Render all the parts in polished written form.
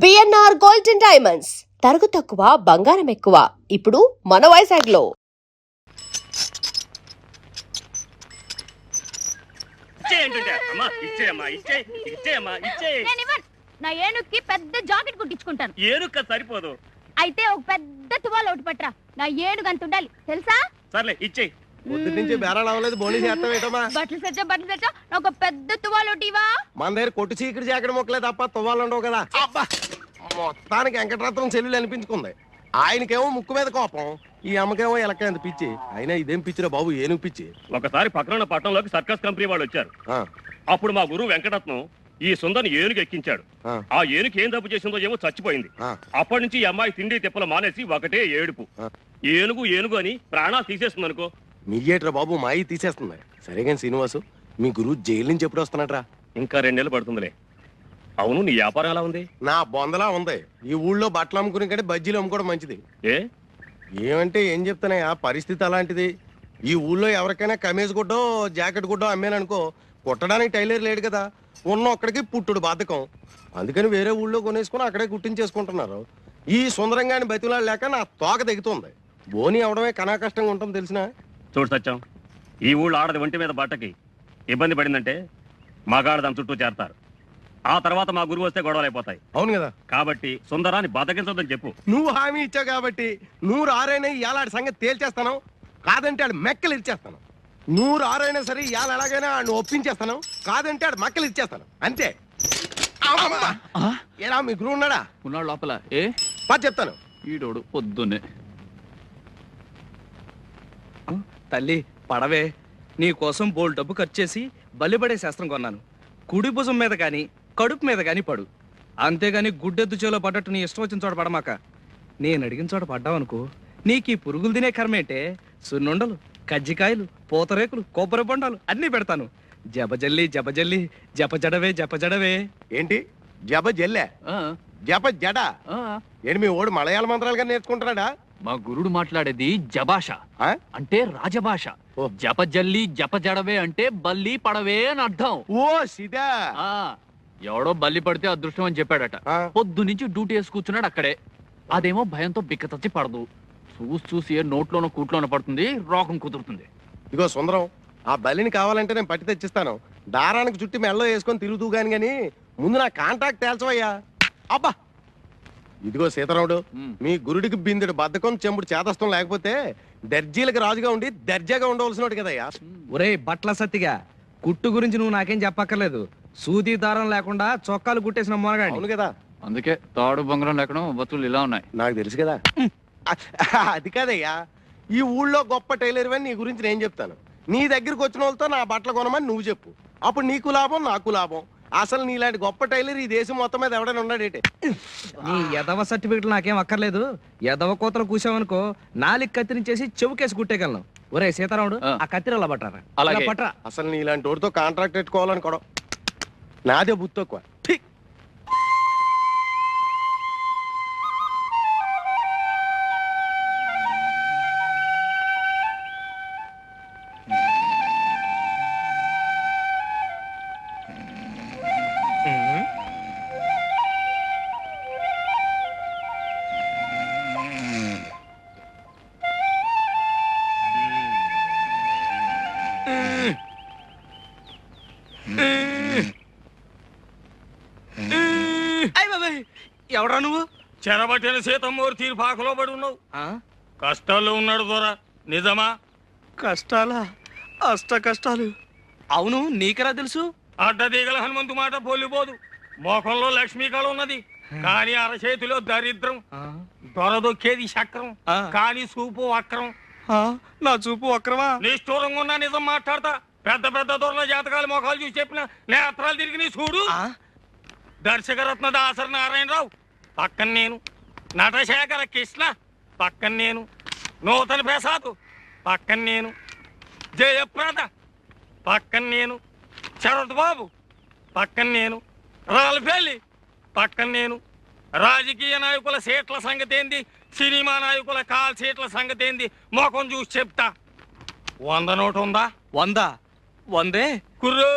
BNR golden diamonds తరుగు తక్కువ బంగారం ఎక్కువ ఇప్పుడు మన వైజాగ్లో. నా ఏనుక్కి పెద్ద జాకెట్ కుట్టించుకుంటాను. ఏనుక్క సరిపోదు. అయితే ఒక పెద్ద తువాలు ఒకటి పట్టరా. నా ఏనుగు అంత ఉండాలి తెలుసా? సర్లే ఇచ్చేయి. పొద్దున్నుంచి బేరాలు అవ్వలేదు, బోని చేస్తావేటమ్మా? బట్టలు తెచ్చా నాకు పెద్ద తువాలు ఒకటివా. మన దగ్గర కొట్టు చీకటి జాకెట్ మొక్కలే తప్ప తువ్వాలు ఉండవు కదా. అబ్బా మొత్తానికి వెంకటరత్నం చెల్లెలు అనిపించుకుంది. ఆయనకేమో ముక్కు మీద కోపం, ఈ అమ్మకేమో ఎలక్కంత పిచ్చి. అయినా ఇదేం పిచ్చిరా బాబు, ఏనుగు పిచ్చి. ఒకసారి పక్కన పట్టణంలోకి సర్కస్ కంపెనీ వాళ్ళు వచ్చారు. అప్పుడు మా గురువు వెంకటరత్నం ఈ సుందర్ని ఏనుగు ఎక్కించాడు. ఆ ఏనుగు ఏం తప్పు చేసిందో ఏమో చచ్చిపోయింది. అప్పటి నుంచి ఈ అమ్మాయి తిండి తిప్పలు మానేసి ఒకటే ఏడుపు. ఏనుగు ఏనుగు అని ప్రాణాలు తీసేస్తుంది అనుకో. మీయేట్రా బాబు, మాయి తీసేస్తుంది. సరే కానీ శ్రీనివాసు, మీ గురువు జైలు నుంచి ఎప్పుడు వస్తున్నాడ్రా? ఇంకా 2 నెలలు పడుతుందిలే. అవును, నీ వ్యాపారం ఎలా ఉంది? నా బొందలా ఉంది. ఈ ఊళ్ళో బట్టలు అమ్ముకునే కంటే బజ్జీలు అమ్ముకోవడం మంచిది. ఏమంటే ఏం చెప్తానయ్యా, పరిస్థితి అలాంటిది. ఈ ఊళ్ళో ఎవరికైనా కమీజ్ గుడ్డో జాకెట్ గుడ్డో అమ్మాననుకో, కుట్టడానికి టైలర్ లేడు కదా. ఉన్న ఒక్కడికి పుట్టుడు బాధకం. అందుకని వేరే ఊళ్ళో కొనేసుకుని అక్కడే కుట్టించేసుకుంటున్నారు. ఈ సుందరంగాని బతిలాడు లేక నా తోక దిగుతుంది. బోని అవడమే కనా కష్టంగా ఉంటుంది తెలిసిన. చూడు సత్యం, ఈ ఊళ్ళో ఆడది ఒంటి మీద బట్టకి ఇబ్బంది పడిందంటే మగాడు దాని చుట్టూ చేరతారు. ఆ తర్వాత మా గురువు వస్తే గొడవలు అయిపోతాయి. అవును కదా. కాబట్టి సుందరాన్ని బతకించొద్దని చెప్పు. నువ్వు హామీ ఇచ్చావు కాబట్టి 106 ఇవాళ సంగతి తేల్చేస్తాను. కాదంటే ఆడు మెక్కలు ఇచ్చేస్తాను. 106 సరే ఇవాళ ఎలాగైనా ఆడు ఒప్పించేస్తాను. కాదంటే ఆడు మక్కలు ఇచ్చేస్తాను అంతే. ఎలా మీ గురువు ఉన్నాడా? ఉన్నాడు లోపల. చెప్తాను. ఈడోడు పొద్దున్నే. తల్లి పడవే, నీ కోసం బోల్ డబ్బు ఖర్చు చేసి బలిపడే శాస్త్రం కొన్నాను. కుడి భుజం మీద కానీ కడుపు మీద కానీ పడు. అంతేగాని గుడ్డెద్దు చేలో పడ్డట్టు నీ ఇష్టం వచ్చిన చోట పడమాక. నేను అడిగిన చోట పడ్డావనుకో, నీకు ఈ పురుగులు తినే కర్మేంటే సున్నుండలు, కజ్జికాయలు, పూతరేకులు, కొబ్బరి బొండాలు అన్నీ పెడతాను. జపజల్లి జపజల్లి జపజడవే జపజడవే. ఏంటి జప జల్లే జప జడ? ఏంటి మీ ఓడు మలయాళ మంత్రాలుగా నేర్చుకుంటున్నాడా? మా గురుడు మాట్లాడేది జభాష, అంటే రాజభాష. జపజల్లి జపజడవే అంటే బల్లి పడవే అని అర్థం. ఓ సిదా. ఎవడో బల్లి పడితే అదృష్టం అని చెప్పాడట. పొద్దు నుంచి డ్యూటీ వేసి కూర్చున్నాడు అక్కడే. అదేమో భయంతో బిక్కతచ్చి పడదు. చూసి ఏ నోట్లోనో కూట్లోనో పడుతుంది, రోగం కుదురుతుంది. ఇగో సుందరం, ఆ బలిని కావాలంటే నేను పట్టి తెచ్చిస్తాను. దారానికి చుట్టి మెళ్ళో వేసుకొని తిరుగుతూ గాని ముందు నా కాంటాక్ట్ తేల్చవయ్యా. అబ్బా ఇదిగో సీతారాముడు, మీ గురుడికి బిందుడు బద్ధకం, చెంబుడు చేతస్థం లేకపోతే దర్జీలకు రాజుగా ఉండి దర్జాగా ఉండవలసినోడు కదయ్యా. ఒరే బట్ల సత్తిగా, కుట్టు గురించి నువ్వు నాకేం చెప్పక్కర్లేదు. సూది దారం లేకుండా చొక్కాలు కుట్టేసిన మొనగాడు. అవును కదా. అందుకే తాడు బొంగరం లేకుండా బతులు ఇలా ఉన్నాయి. నాకు తెలుసు కదా. అది కాదయ్యా, ఈ ఊళ్ళో గొప్ప టైలర్ అని నీ గురించి నేను చెప్తాను. నీ దగ్గరికి వచ్చిన వాళ్ళతో నా బట్టలు కొనమని నువ్వు చెప్పు. అప్పుడు నీకు లాభం, నాకు లాభం. అసలు నీలాంటి గొప్ప టైలర్ ఈ దేశం మొత్తం మీద ఎవడైనా ఉన్నాడేటే. నీ ఎదవ సర్టిఫికెట్లు నాకేం అక్కర్లేదు. ఎదవ కోతలు కూసావనుకో, నాలుగు కత్తిరించేసి చెవుకేసి కుట్టేయగలను. ఒరే సీతారాముడు, ఆ కత్తిరలా పట్టారా? అలాగే పట్టరా. అసలు నీలాంటి వాడితో కాంట్రాక్ట్ పెట్టుకోవాలనుకోవడం నాదే బుద్ధి తక్కువ. ఎవడా నువ్వు? చెరబట్టిన సీతమ్మూరు తీరు పాకలో పడి ఉన్నావు. కష్టాల్లో ఉన్నాడు దొర. నిజమా? కష్టాలా? అష్ట కష్టాలు. అవును, నీకెలా తెలుసు? అడ్డదీగల హనుమంతు మాట పోలిపోదు. మోకంలో లక్ష్మీకళ ఉన్నది, కానీ అరచేతిలో దరిద్రం. దొరదొక్కేది చక్రం, కానీ చూపు వక్రం. నా చూపు వక్రమా? నిష్ఠూరంగా ఉన్నా నిజం మాట్లాడతా. పెద్ద పెద్ద దొరల జాతకాలు మొఖాలు చూసి చెప్పిన నేత్రాలు తిరిగి నీ చూడు. దర్శకరత్న దాసరి నారాయణరావు పక్కన నేను, నటశేఖర కృష్ణ పక్కన నేను, నూతన ప్రసాద్ పక్కన నేను, జయప్రద పక్కన నేను, శరత్ బాబు పక్కన నేను, రాల్పల్లి పక్కన నేను. రాజకీయ నాయకుల సీట్ల సంగతి ఏంది, సినిమా నాయకుల కాల్ సీట్ల సంగతి ఏంది మొఖం చూసి చెప్తా. 100 నోటు ఉందా? 100? 100 కుర్రో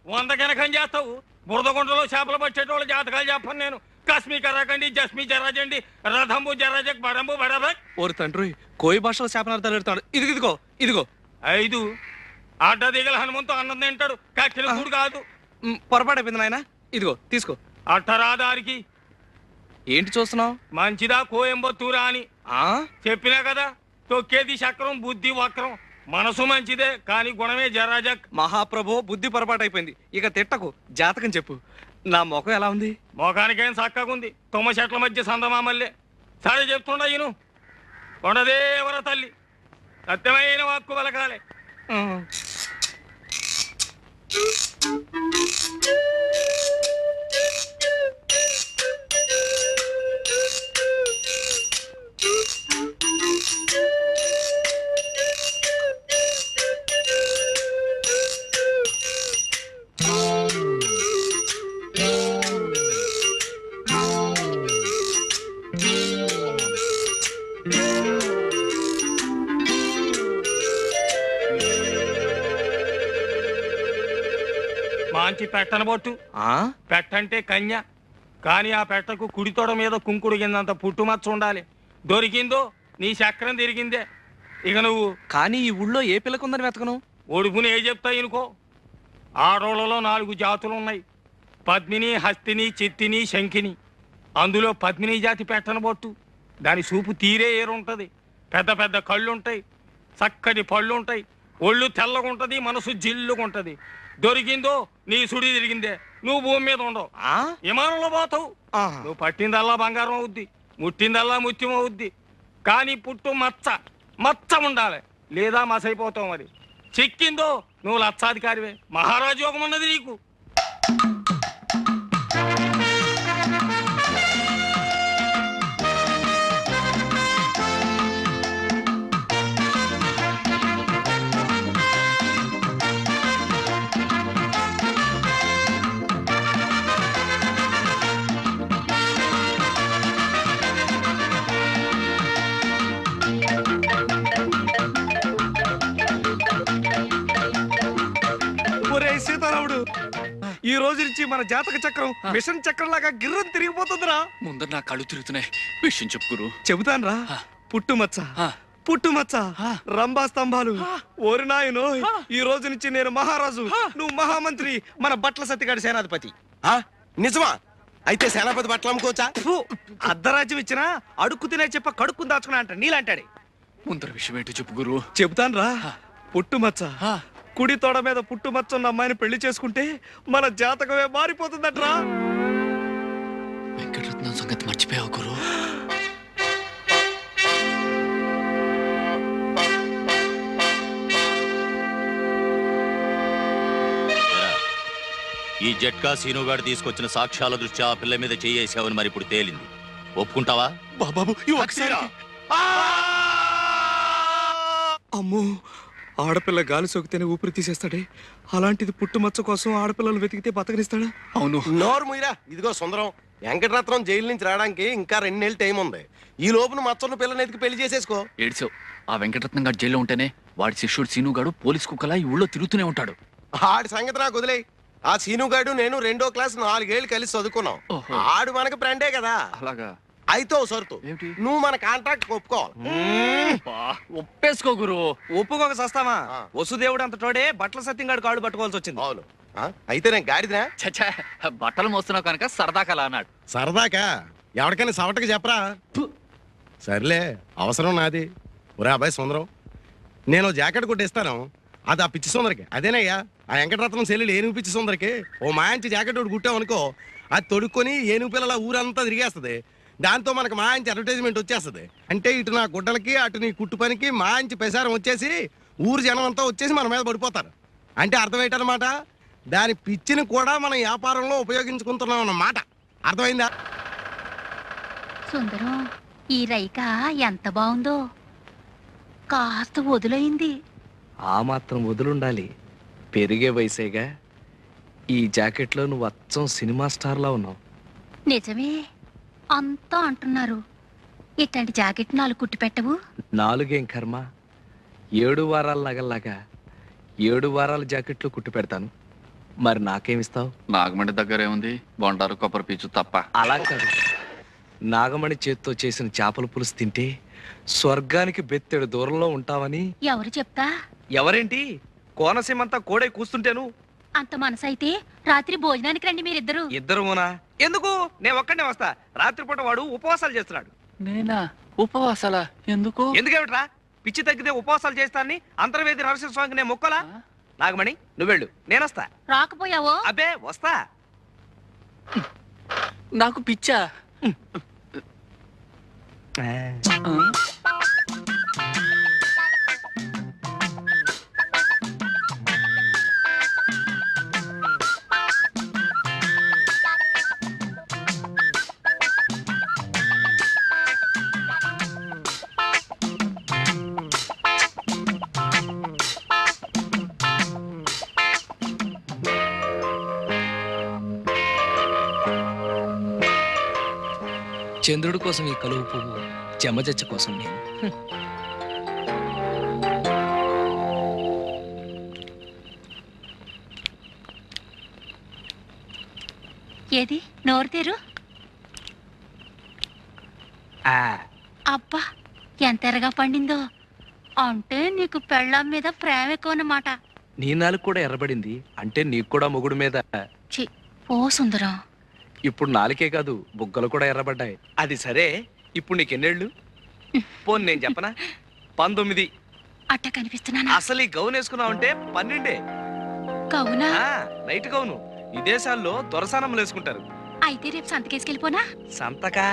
100 కనకం చేస్తావు. బురదగుంటలో చేపలు పట్టేటోళ్ళ జాతకాలు చెప్పను నేను. కస్మి కరాకండి జస్మి జరాజండి రథంబు జరాజక్ బడంబు బడబక్. ఓరి తండ్రి కోయి భాషలో శాపనార్థాలు ఎడతాడు. ఇదిగో ఇదిగో 5 అడ్డ దిగల హనుమంతు అన్నం తింటాడు కక్కిన కూడు కాదు. పొరపాటైపోయింది నాయన. ఇదిగో తీసుకో. అట్టరాదారికి ఏంటి చూస్తున్నావు? మంచిదా కోయంబత్తూరా అని చెప్పినా కదా. తొక్కేది చక్రం బుద్ధి వక్రం. మనసు మంచిదే కానీ గుణమే జరాజక్. మహాప్రభు బుద్ధి పొరపాటైపోయింది. ఇక తిట్టకు, జాతకం చెప్పు. నా ముఖం ఎలా ఉంది? మోకానికేం చక్కగుంది. తుమ్మ చెట్ల మధ్య సందమామల్లే. సరే చెప్తుండ ఈను. కొండదేవర తల్లి సత్యమైన వాక్కు పలకాలే. మాంచి పెట్టనబొట్టు. పెట్టంటే కన్య. కానీ ఆ పెట్టకు కుడితోడ మీద కుంకుడు కిందంత పుట్టుమచ్చ ఉండాలి. దొరికిందో నీ చక్రం తిరిగిందే. ఇక నువ్వు కానీ ఈ ఊళ్ళో ఏ పిల్లకుందని వెతకను? ఒడుపుని ఏ చెప్తాయి అనుకో. ఆడోళ్ళలో 4 జాతులు ఉన్నాయి. పద్మిని, హస్తిని, చిత్తిని, శంఖిని. అందులో పద్మిని జాతి పెట్టనబొట్టు. దాని చూపు తీరే ఏరుంటది. పెద్ద పెద్ద కళ్ళుంటాయి, చక్కటి పళ్ళుంటాయి, ఒళ్ళు తెల్లగుంటది, మనసు జిల్లుగుంటది. దొరికిందో నీ సుడి తిరిగిందే. నువ్వు భూమి మీద ఉండవు, విమానంలో పోతావు. నువ్వు పట్టిందల్లా బంగారం అవుద్ది, ముట్టిందల్లా ముత్యం అవుద్ది. కానీ పుట్టు మచ్చ ఉండాలి, లేదా మసైపోతావు. మరి చిక్కిందో నువ్వు లక్షాధికారివే. మహారాజు యోగం ఉన్నది నీకు. సీతారాముడు, ఈ రోజు నుంచి మన జాతక చక్రం మిషన్ చక్రం లాగా గిర్రం తిరిగిపోతుందిరా. ముందర నా కళ్ళు తిరుగుతున్నాయి. విషయం చెప్పుకురు. చెబుతాన్రా. పుట్టుమచ్చ రంభా స్తంభాలు. ఓరి నాయనో, ఈ రోజు నుంచి నేను మహారాజు, నువ్వు మహామంత్రి, మన బట్ల సత్తిగాడి సేనాధిపతి. నిజమా? అయితే సేనాపతి బట్టలు అమ్ముకోవచ్చా? అర్ధరాజ్యం ఇచ్చినా అడుక్కు తినే చెప్ప కడుక్కుని దాచుకున్నా అంట నీలాంటాడే. ముందర విషయం ఏంటో చెప్పు గురు. చెబుతాన్రా. పుట్టుమచ్చ. కుడి తోడ మీద పుట్టుమచ్చ ఉన్న అమ్మాయిని పెళ్లి చేసుకుంటే మన జాతకమే మారిపోతుందట్రా. వెంకటరత్నం సంగతి మర్చిపోయావు గురు. ఈ జట్కా సీనుగాడు తీసుకొచ్చిన సాక్ష్యాల దృష్ట్యా ఆ పిల్ల మీద చేయేసావని మరి ఇప్పుడు తేలింది. ఒప్పుకుంటావా? బాబు అమ్మో, ఆడపిల్ల గాలి సోకితేనే ఊపిరి తీసేస్తాడే. అలాంటిది పుట్టుమచ్చ కోసం ఆడపిల్లలు వెతికితే బతకనిస్తాడా? అవును. నోరు ముయిరా. ఇదిగో సుందరం, వెంకటరత్నం జైలు నుంచి రావడానికి ఇంకా 2 నెలలు టైం ఉంది. ఈ లోపున మచ్చన్న పిల్లని ఎతికి పెళ్లి చేసేసుకో. ఏడ్చావు. ఆ వెంకటరత్నం గారు జైల్లో ఉంటేనే వాడి శిష్యుడు సీనుగాడు పోలీస్ కుక్కలా ఈ ఊళ్ళో తిరుగుతూనే ఉంటాడు. ఆడి సంగతి నాకు వదిలే. ఆ సీనుగాడు నేను 2వ క్లాస్ 4 ఏళ్ళు కలిసి చదువుకున్నాం. ఆడు మనకి ఫ్రెండే కదా. అలాగా? అయితే ఓ సరుతు, నువ్వు మన కాంట్రాక్ట్ ఒప్పుకోవాలి. ఒప్పేసుకో గురు. ఒప్పుకోక సస్తావా? వసుదేవుడు అంత తోడే బట్టల సత్యంగాడు కాళ్ళు పట్టుకోవాల్సి వచ్చింది. అవును. అయితే నేను గాడిదినా? చచ్చా, బట్టలు మోస్తున్నావు కనుక సరదాకలా అన్నాడు. సరదాకా? ఎవరికైనా సవటకి చెప్పరా? సర్లే, అవసరం నాది. ఒరే అబ్బాయి సుందరం, నేను జాకెట్ కొట్టిస్తాను. అది ఆ పిచ్చి సుందరికి. అదేనయ్యా ఆ వెంకటరత్నం సెల్లులు ఏనుగు పిచ్చి సుందరికి ఓ మాంచి జాకెట్ ఒకటి కుట్టామనుకో, అది తొడుక్కొని ఏనుగు పిల్లల ఊరంతా తిరిగేస్తుంది. దాంతో మనకు మంచి అడ్వర్టైజ్మెంట్ వచ్చేస్తుంది. అంటే ఇటు నా గుడ్డలకి అటు నీ కుట్టు పనికి మంచి ప్రసారం వచ్చేసి ఊరు జనం అంతా వచ్చేసి మన మీద పడిపోతారు. అంటే అర్థమేంటన్నమాట, దాని పిచ్చిని కూడా మనం వ్యాపారంలో ఉపయోగించుకుంటున్నాం అన్నమాట. అర్థమైందా? సుందరం, ఈ రైక ఎంత బాగుందో. కాస్త వదులైంది. ఆ మాత్రం వదులుండాలి. పెరిగే వయసేగా. ఈ జాకెట్లో నువ్వు అచ్చం సినిమా స్టార్లా ఉన్నావు. నిజమే అంతా అంటున్నారు. ఇట్లాంటి జాకెట్ 4 కుట్టి పెట్టవు? 4 ఏం కర్మ, 7 వారాల నగల్లాగా 7 వారాల జాకెట్లు కుట్టి పెడతాను. మరి నాకేమిస్తావు? నాగమండి దగ్గర ఏముంది, బొండారు కొబ్బరి పీచు తప్ప. అలా కాదు, నాగమణి చేత్తో చేసిన చేపల పులుసు తింటే స్వర్గానికి బెత్తెడు దూరంలో ఉంటావని. ఎవరు చెప్తా? ఎవరేంటి, కోనసీమంతా కోడై కూస్తుంటేను. అంత మనసైతే రాత్రి భోజనానికి రండి మీరిద్దరు. ఇద్దరునా? ఎందుకు? నేను ఒక్కడే వస్తా. రాత్రిపూట వాడు ఉపవాసాలు చేస్తున్నాడు. నేనా? ఉపవాసాల ఎందుకు? ఎందుకేమిట్రా? పిచ్చి తగ్గితే ఉపవాసాలు చేస్తానని అంతర్వేది నరసింహ స్వామికి నేను మొక్కలా? నాగమణి నువ్వెళ్ళు, నేనొస్తా. రాకపోయావో? అబ్బే వస్తా. నాకు పిచ్చా? చంద్రుడి కోసం ఈ కలువు పువ్వు, చెమజచ్చ కోసం నేను. ఏది నోరు తెరు. ఆ, అబ్బా ఎంత ఎరగా పండిందో. అంటే నీకు పెళ్ళాం మీద ప్రేమ ఎక్కువ అన్నమాట. నీ నాలుగు కూడా ఎర్రబడింది అంటే నీకు కూడా మొగుడు మీద. చి ఓ సుందరం. ఇప్పుడు నాలుకే కాదు, బుగ్గలు కూడా ఎర్రబడ్డాయి. అది సరే, ఇప్పుడు నీకెన్నేళ్ళు? పోను నేను చెప్పనా, 19. అట్ట కనిపిస్తున్నానా? అసలు ఈ గౌన్ వేసుకున్నావు అంటే 12. కవునా? నైట్ గౌను విదేశాల్లో దొరసానములు వేసుకుంటారు. అయితే రేపు సంతకేసుకెళ్ళిపోనా? సంతకా?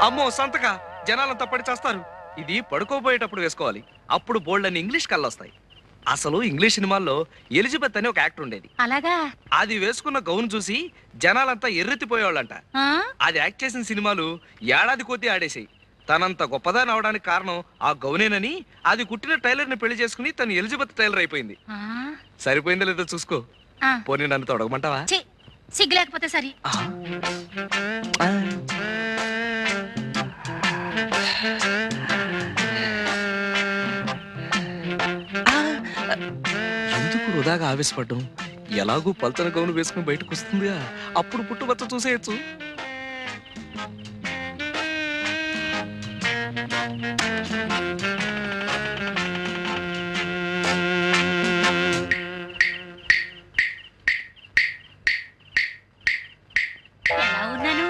అమ్మో సంతక, జనాలంతా పడి చేస్తారు. ఇది పడుకోబోయేటప్పుడు వేసుకోవాలి, అప్పుడు బోల్డ్ అని ఇంగ్లీష్ కళ్ళొస్తాయి. అసలు ఇంగ్లీష్ సినిమాల్లో ఎలిజబెత్ అని ఒక యాక్టర్ ఉండేది. అలాగా? అది వేసుకున్న గౌన్ చూసి జనాలంతా ఎర్రెత్తిపోయేవాళ్ళంట. ఆ? అది యాక్ట్ చేసిన సినిమాలు ఏడాది కొద్దీ ఆడేసాయి. తనంత గొప్పదాని అవడానికి కారణం ఆ గౌనేనని అది కుట్టిన టైలర్ ని పెళ్లి చేసుకుని తను ఎలిజబెత్ టైలర్ అయిపోయింది. ఆ? సరిపోయిందో లేదో చూసుకో. ఆ. పోనీ నన్ను తొడగమంటావా? ఛీ, సిగ్గు లేకపోతే సరి. ఎందుకు వృధాగా ఆవేశపడ్డం? ఎలాగూ పల్చన గౌను వేసుకుని బయటకు వస్తుందిగా, అప్పుడు పుట్టుబచ్చ చూసేయచ్చు. ఎలా ఉన్నాను?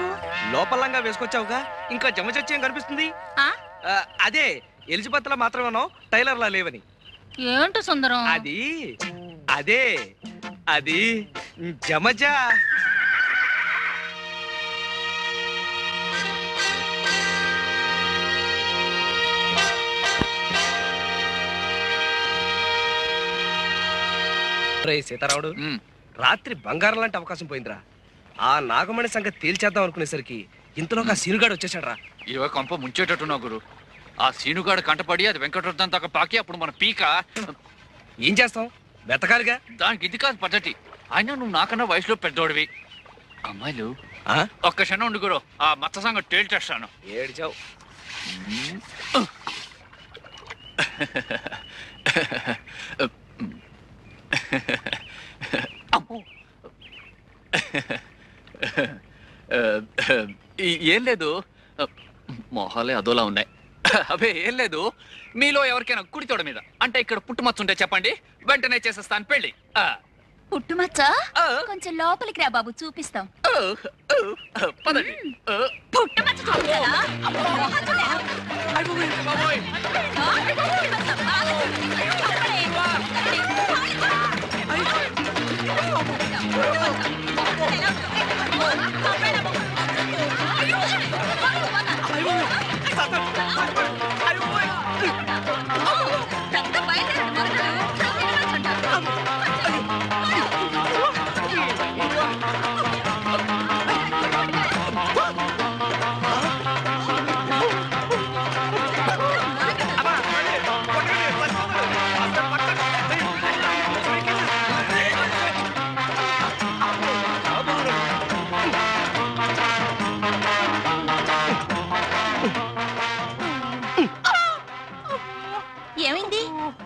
లోపలంగా వేసుకొచ్చావుగా, ఇంకా జమచచ్చేం కనిపిస్తుంది. ఆ? అదే ఎలిజబెత్ లా మాత్రమేనో టైలర్ లా లేవని. ఏంటో సుందరం? అది అదే అది జమజ. సీతారాముడు, రాత్రి బంగారం లాంటి అవకాశం పోయిందిరా. ఆ నాగమణి సంగతి తేల్చేద్దాం అనుకునేసరికి ఇంతలోకి ఆ సీనుగాడు వచ్చేసాడు రా. ఇవ కొంప ముంచేటట్టున్నావు గురు. ఆ సీనుగాడు కంటపడి అది వెంకటరత్నం దాకా పాకి అప్పుడు మన పీక. ఏం చేస్తాం, వెతకాలిగా. దానికి ఇది కాదు పద్ధతి. అయినా నువ్వు నాకన్నా వయసులో పెద్దోడివి. అమ్మాయిలు ఒక్క క్షణం ఉండు గురు, ఆ మత్స్య సంగతి తేల్చేస్తాను. ఏడ్చావు. అమ్మో. ఏం లేదు, మొహాలే అదోలా ఉన్నాయి. అవే ఏం లేదు, మీలో ఎవరికైనా కుడి తోడ మీద అంటే ఇక్కడ పుట్టుమచ్చ ఉంటే చెప్పండి, వెంటనే చేసేస్తాను పెళ్లి. పుట్టుమచ్చ? కొంచెం లోపలికి రా బాబు, చూపిస్తాం. పదండి. పుట్టుమచ్చ చూడాలా?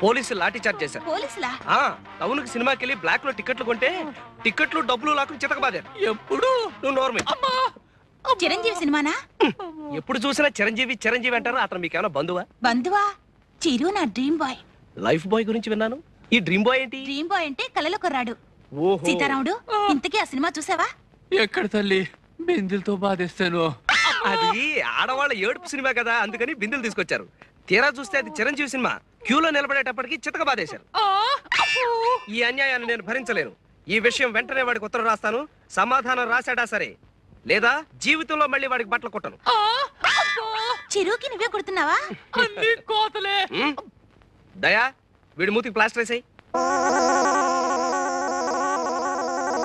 పోలీసులు లాఠీ చార్జ్ చేశారు. పోలీసులా? టౌన్ కి సినిమాకి వెళ్ళి బ్లాక్ లో టికెట్లు కొంటే టికెట్లు డబ్బులు లాక్కుని చితకబాదారు. ఎప్పుడు నువ్వు నోర్మి. చిరంజీవి సినిమానా? ఎప్పుడు చూసినా చిరంజీవి చిరంజీవి అంటారు. అతను మీకేమైనా బంధువా? బంధువా? చిరు నా డ్రీమ్ బాయ్. లైఫ్ బాయ్ గురించి విన్నాను. ఈ డ్రీమ్ బాయ్ ఏంటి? డ్రీమ్ బాయ్ అంటే కలలో కొర్రాడు. ఓహో. సీతారాముడు, ఇంతకీ ఆ సినిమా చూసావా? ఎక్కడ తల్లి, బిందులతో బాధేస్తాను. అది ఆడవాళ్ళ ఏడుపు సినిమా కదా, అందుకని బిందులు తీసుకొచ్చారు. తీరా చూస్తే అది చిరంజీవి సినిమా. క్యూలో నిలబడేటప్పటికి చితక బాధేశారు. ఈ అన్యాయాన్ని నేను భరించలేను. ఈ విషయం వెంటనే వాడికి ఉత్తరం రాస్తాను. సమాధానం రాశాడా సరే, లేదా జీవితంలో మళ్ళీ వాడికి బట్టలు కుట్టను. చిరుకి నువ్వే కుడుతున్నావా? దయా, వీడి మూతికి ప్లాస్టర్ వేసాయి.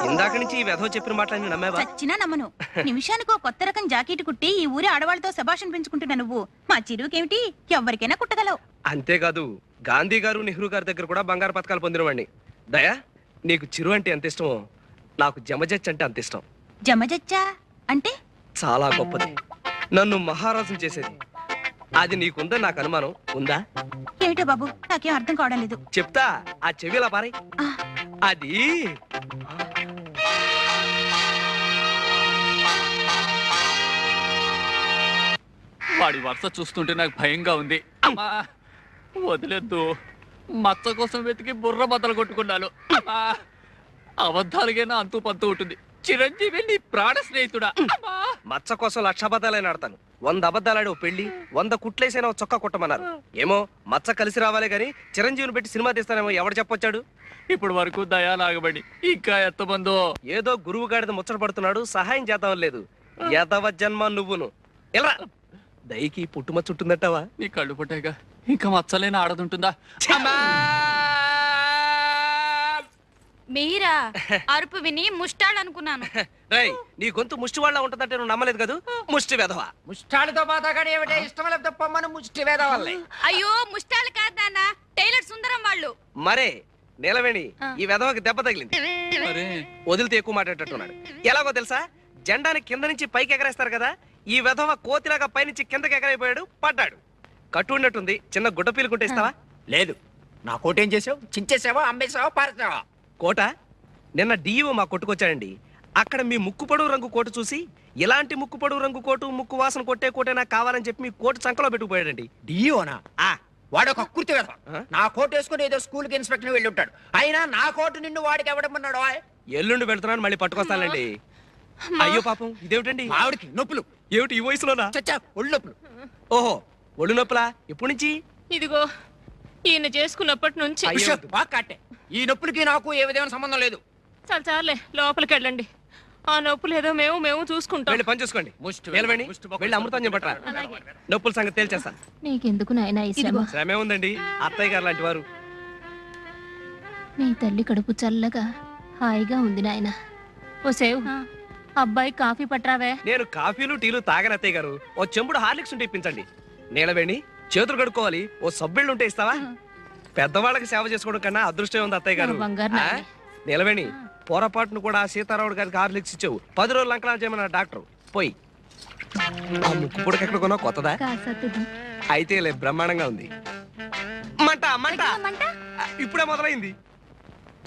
ఇందాక నుంచి ఈ వెధవ చెప్పిన మాటలన్నీ నమ్మేవా? చచ్చినా నమ్మను. నిమిషానికో కొత్త రకం జాకెట్ కుట్టి ఈ ఊరి ఆడవాళ్ళతో శభాషణ పెంచుకుంటున్నా నువ్వు. మా చిరుకేమిటి, ఎవరికైనా కుట్టగలవు. అంతేకాదు, గాంధీ గారు నెహ్రూ గారి దగ్గర కూడా బంగారు పథకాలు పొందినవాడిని. దయా, నీకు చిరు అంటే ఎంత ఇష్టమో నాకు జమజచ్చ అంటే అంత ఇష్టం. జమజచ్చా అంటే? చాలా గొప్పది, నన్ను మహారాజుని చేసేది. అది నీకుందని నాకు అనుమానం. ఉందా? ఏమిటో బాబు, నాకేం అర్థం కావడం లేదు. చెప్తా, ఆ చెవిలా పారై. ఆ, అది వాడి వరుస చూస్తుంటే నాకు భయంగా ఉంది. అమ్మా, వదిలేద్దు. మచ్చ కోసం వెతికి బుర్ర బద్దలు కొట్టుకున్నాను. అమ్మా, అబద్ధాలుగైనా అంతూ పంతూ ఉంటుంది. చిరంజీవి నీ ప్రాణ స్నేహితుడా. అమ్మా, మచ్చ కోసం 1,00,000 అబద్ధాలైనా ఆడతాను. 100 అబద్ధాలాడి ఓ పెళ్లి, 100 కుట్లేసైనా ఓ చొక్కా కుట్టమన్నారు. ఏమో, మచ్చ కలిసి రావాలే గాని చిరంజీవిని పెట్టి సినిమా తీస్తానేమో ఎవడు చెప్పొచ్చాడు? ఇప్పుడు వరకు దయా నాగబడి ఇంకా ఎంతమందో. ఏదో గురువు గాడిద ముచ్చట పడుతున్నాడు, సహాయం చేద్దాం లేదు. యదవ జన్మ నువ్వును. ఎలా దయకి పుట్టుమచ్చ చుట్టుందట్టవా? నీ కళ్ళు పుట్టాక ఇంకా మచ్చలేని ఆడదుంటుందా? మీరా? అరుపు విని ముష్టాలనుకున్నాను. రై, నీ గొంతు ముష్టి వాళ్ళ ఉంటదంటే నువ్వు నమ్మలేదు కదా. ముష్టి వెధవా. ముష్టాలతో బాధగానే ఏమిటే ఇష్టం లేకపోతే పొమ్మను ముష్టి వేద వల్లే. అయ్యో, ముష్టాలు కాదు నాన్న, టైలర్ సుందరం వాళ్ళు. మరే నీలవేణి, ఈ వెధవకి దెబ్బ తగిలింది. అరే, వదిలితే ఎక్కువ మాట్లాడేటట్టున్నాడు. ఎలాగో తెలుసా? జెండాని కింద నుంచి పైకి ఎగరేస్తారు కదా, ఈ వెధవ కోతిలాగా పైనుంచి కిందకి ఎగరైపోయాడు, పడ్డాడు. కట్టు ఉన్నట్టుంది, చిన్న గుడ్డ పీలుకుంటే ఇస్తావా? లేదు, నా కోటేం చేసావు? చించేసావా, అమ్మేసావా, పారేసావా? కోట నిన్న డిఈఓ మా కొట్టుకొచ్చాడండి. అక్కడ మీ ముక్కు పొడవు రంగు కోటు చూసి, ఇలాంటి ముక్కు పొడవు రంగు కోటు, ముక్కు వాసన కొట్టే కోటే నాకు కావాలని చెప్పి మీ కోటు చంకలో పెట్టుకుపోయాడండి. డియోనా? వాడు ఒక కుర్తి వేద. నా కోటు వేసుకుని ఏదో స్కూల్ కి ఇన్స్పెక్టర్ వెళ్ళి ఉంటాడు. అయినా నా కోటు నిన్ను వాడికి ఎవడమన్నాడు? ఎల్లుండి వెళ్తున్నాను, మళ్ళీ పట్టుకొస్తానండి. అయ్యో పాపం, ఇదేమిటండి? ఆవిడికి నొప్పులు. ఏమిటి ఈ వయసులోనా? చచ్చా, ఒళ్ళు నొప్పులు. ఓహో, ఒళ్ళు నొప్పులా? ఎప్పటి నుంచి? ఇదిగో ఈయన చేసుకున్నప్పటి నుంచి. అయ్యో. బాగా కట్టే. ఈ నొప్పులకి నాకు ఏ విధమైన సంబంధం లేదు. చాలు చాలే, లోపలికి వెళ్ళండి. ఆ నొప్పులు ఏదో మేము చూసుకుంటాం. వెళ్ళి పని చూసుకోండి. నిలవండి, వెళ్ళి అమృతం చెప్పట్రా. నొప్పుల సంగతి తేల్చేస్తా. నీకెందుకు నాయనా ఈ శ్రమ? శ్రమే ఉందండి, అత్తయ్య గారు లాంటి వారు. నీ తల్లి కడుపు చల్లగా హాయిగా ఉంది నాయన. ఓ సేవ్, అబ్బాయి కాఫీ పట్రావే. నేను కాఫీలు టీలు తాగని అత్తయ్య గారు. ఓ చెంబుడు హార్లిక్స్ ఉంటే ఇప్పించండి. నీలవేణి, చేతులు కడుక్కోవాలి, ఓ సబ్బిళ్ళు ఉంటే ఇస్తావా? పెద్దవాళ్ళకి సేవ చేసుకోవడం కన్నా అదృష్టం ఉంది అత్తయ్య గారు. నీలవేణి, పొరపాటును కూడా సీతారాముడు గారికి హార్లిక్స్ ఇచ్చావు. 10 రోజులు అంకలా చేయమన్నా డాక్టర్. పోయి ఆ ముక్కు పుడక ఎక్కడ కొన్నావు? కొత్తదా? అయితే లే, బ్రహ్మాండంగా ఉంది. మంట మంట ఇప్పుడే మొదలైంది.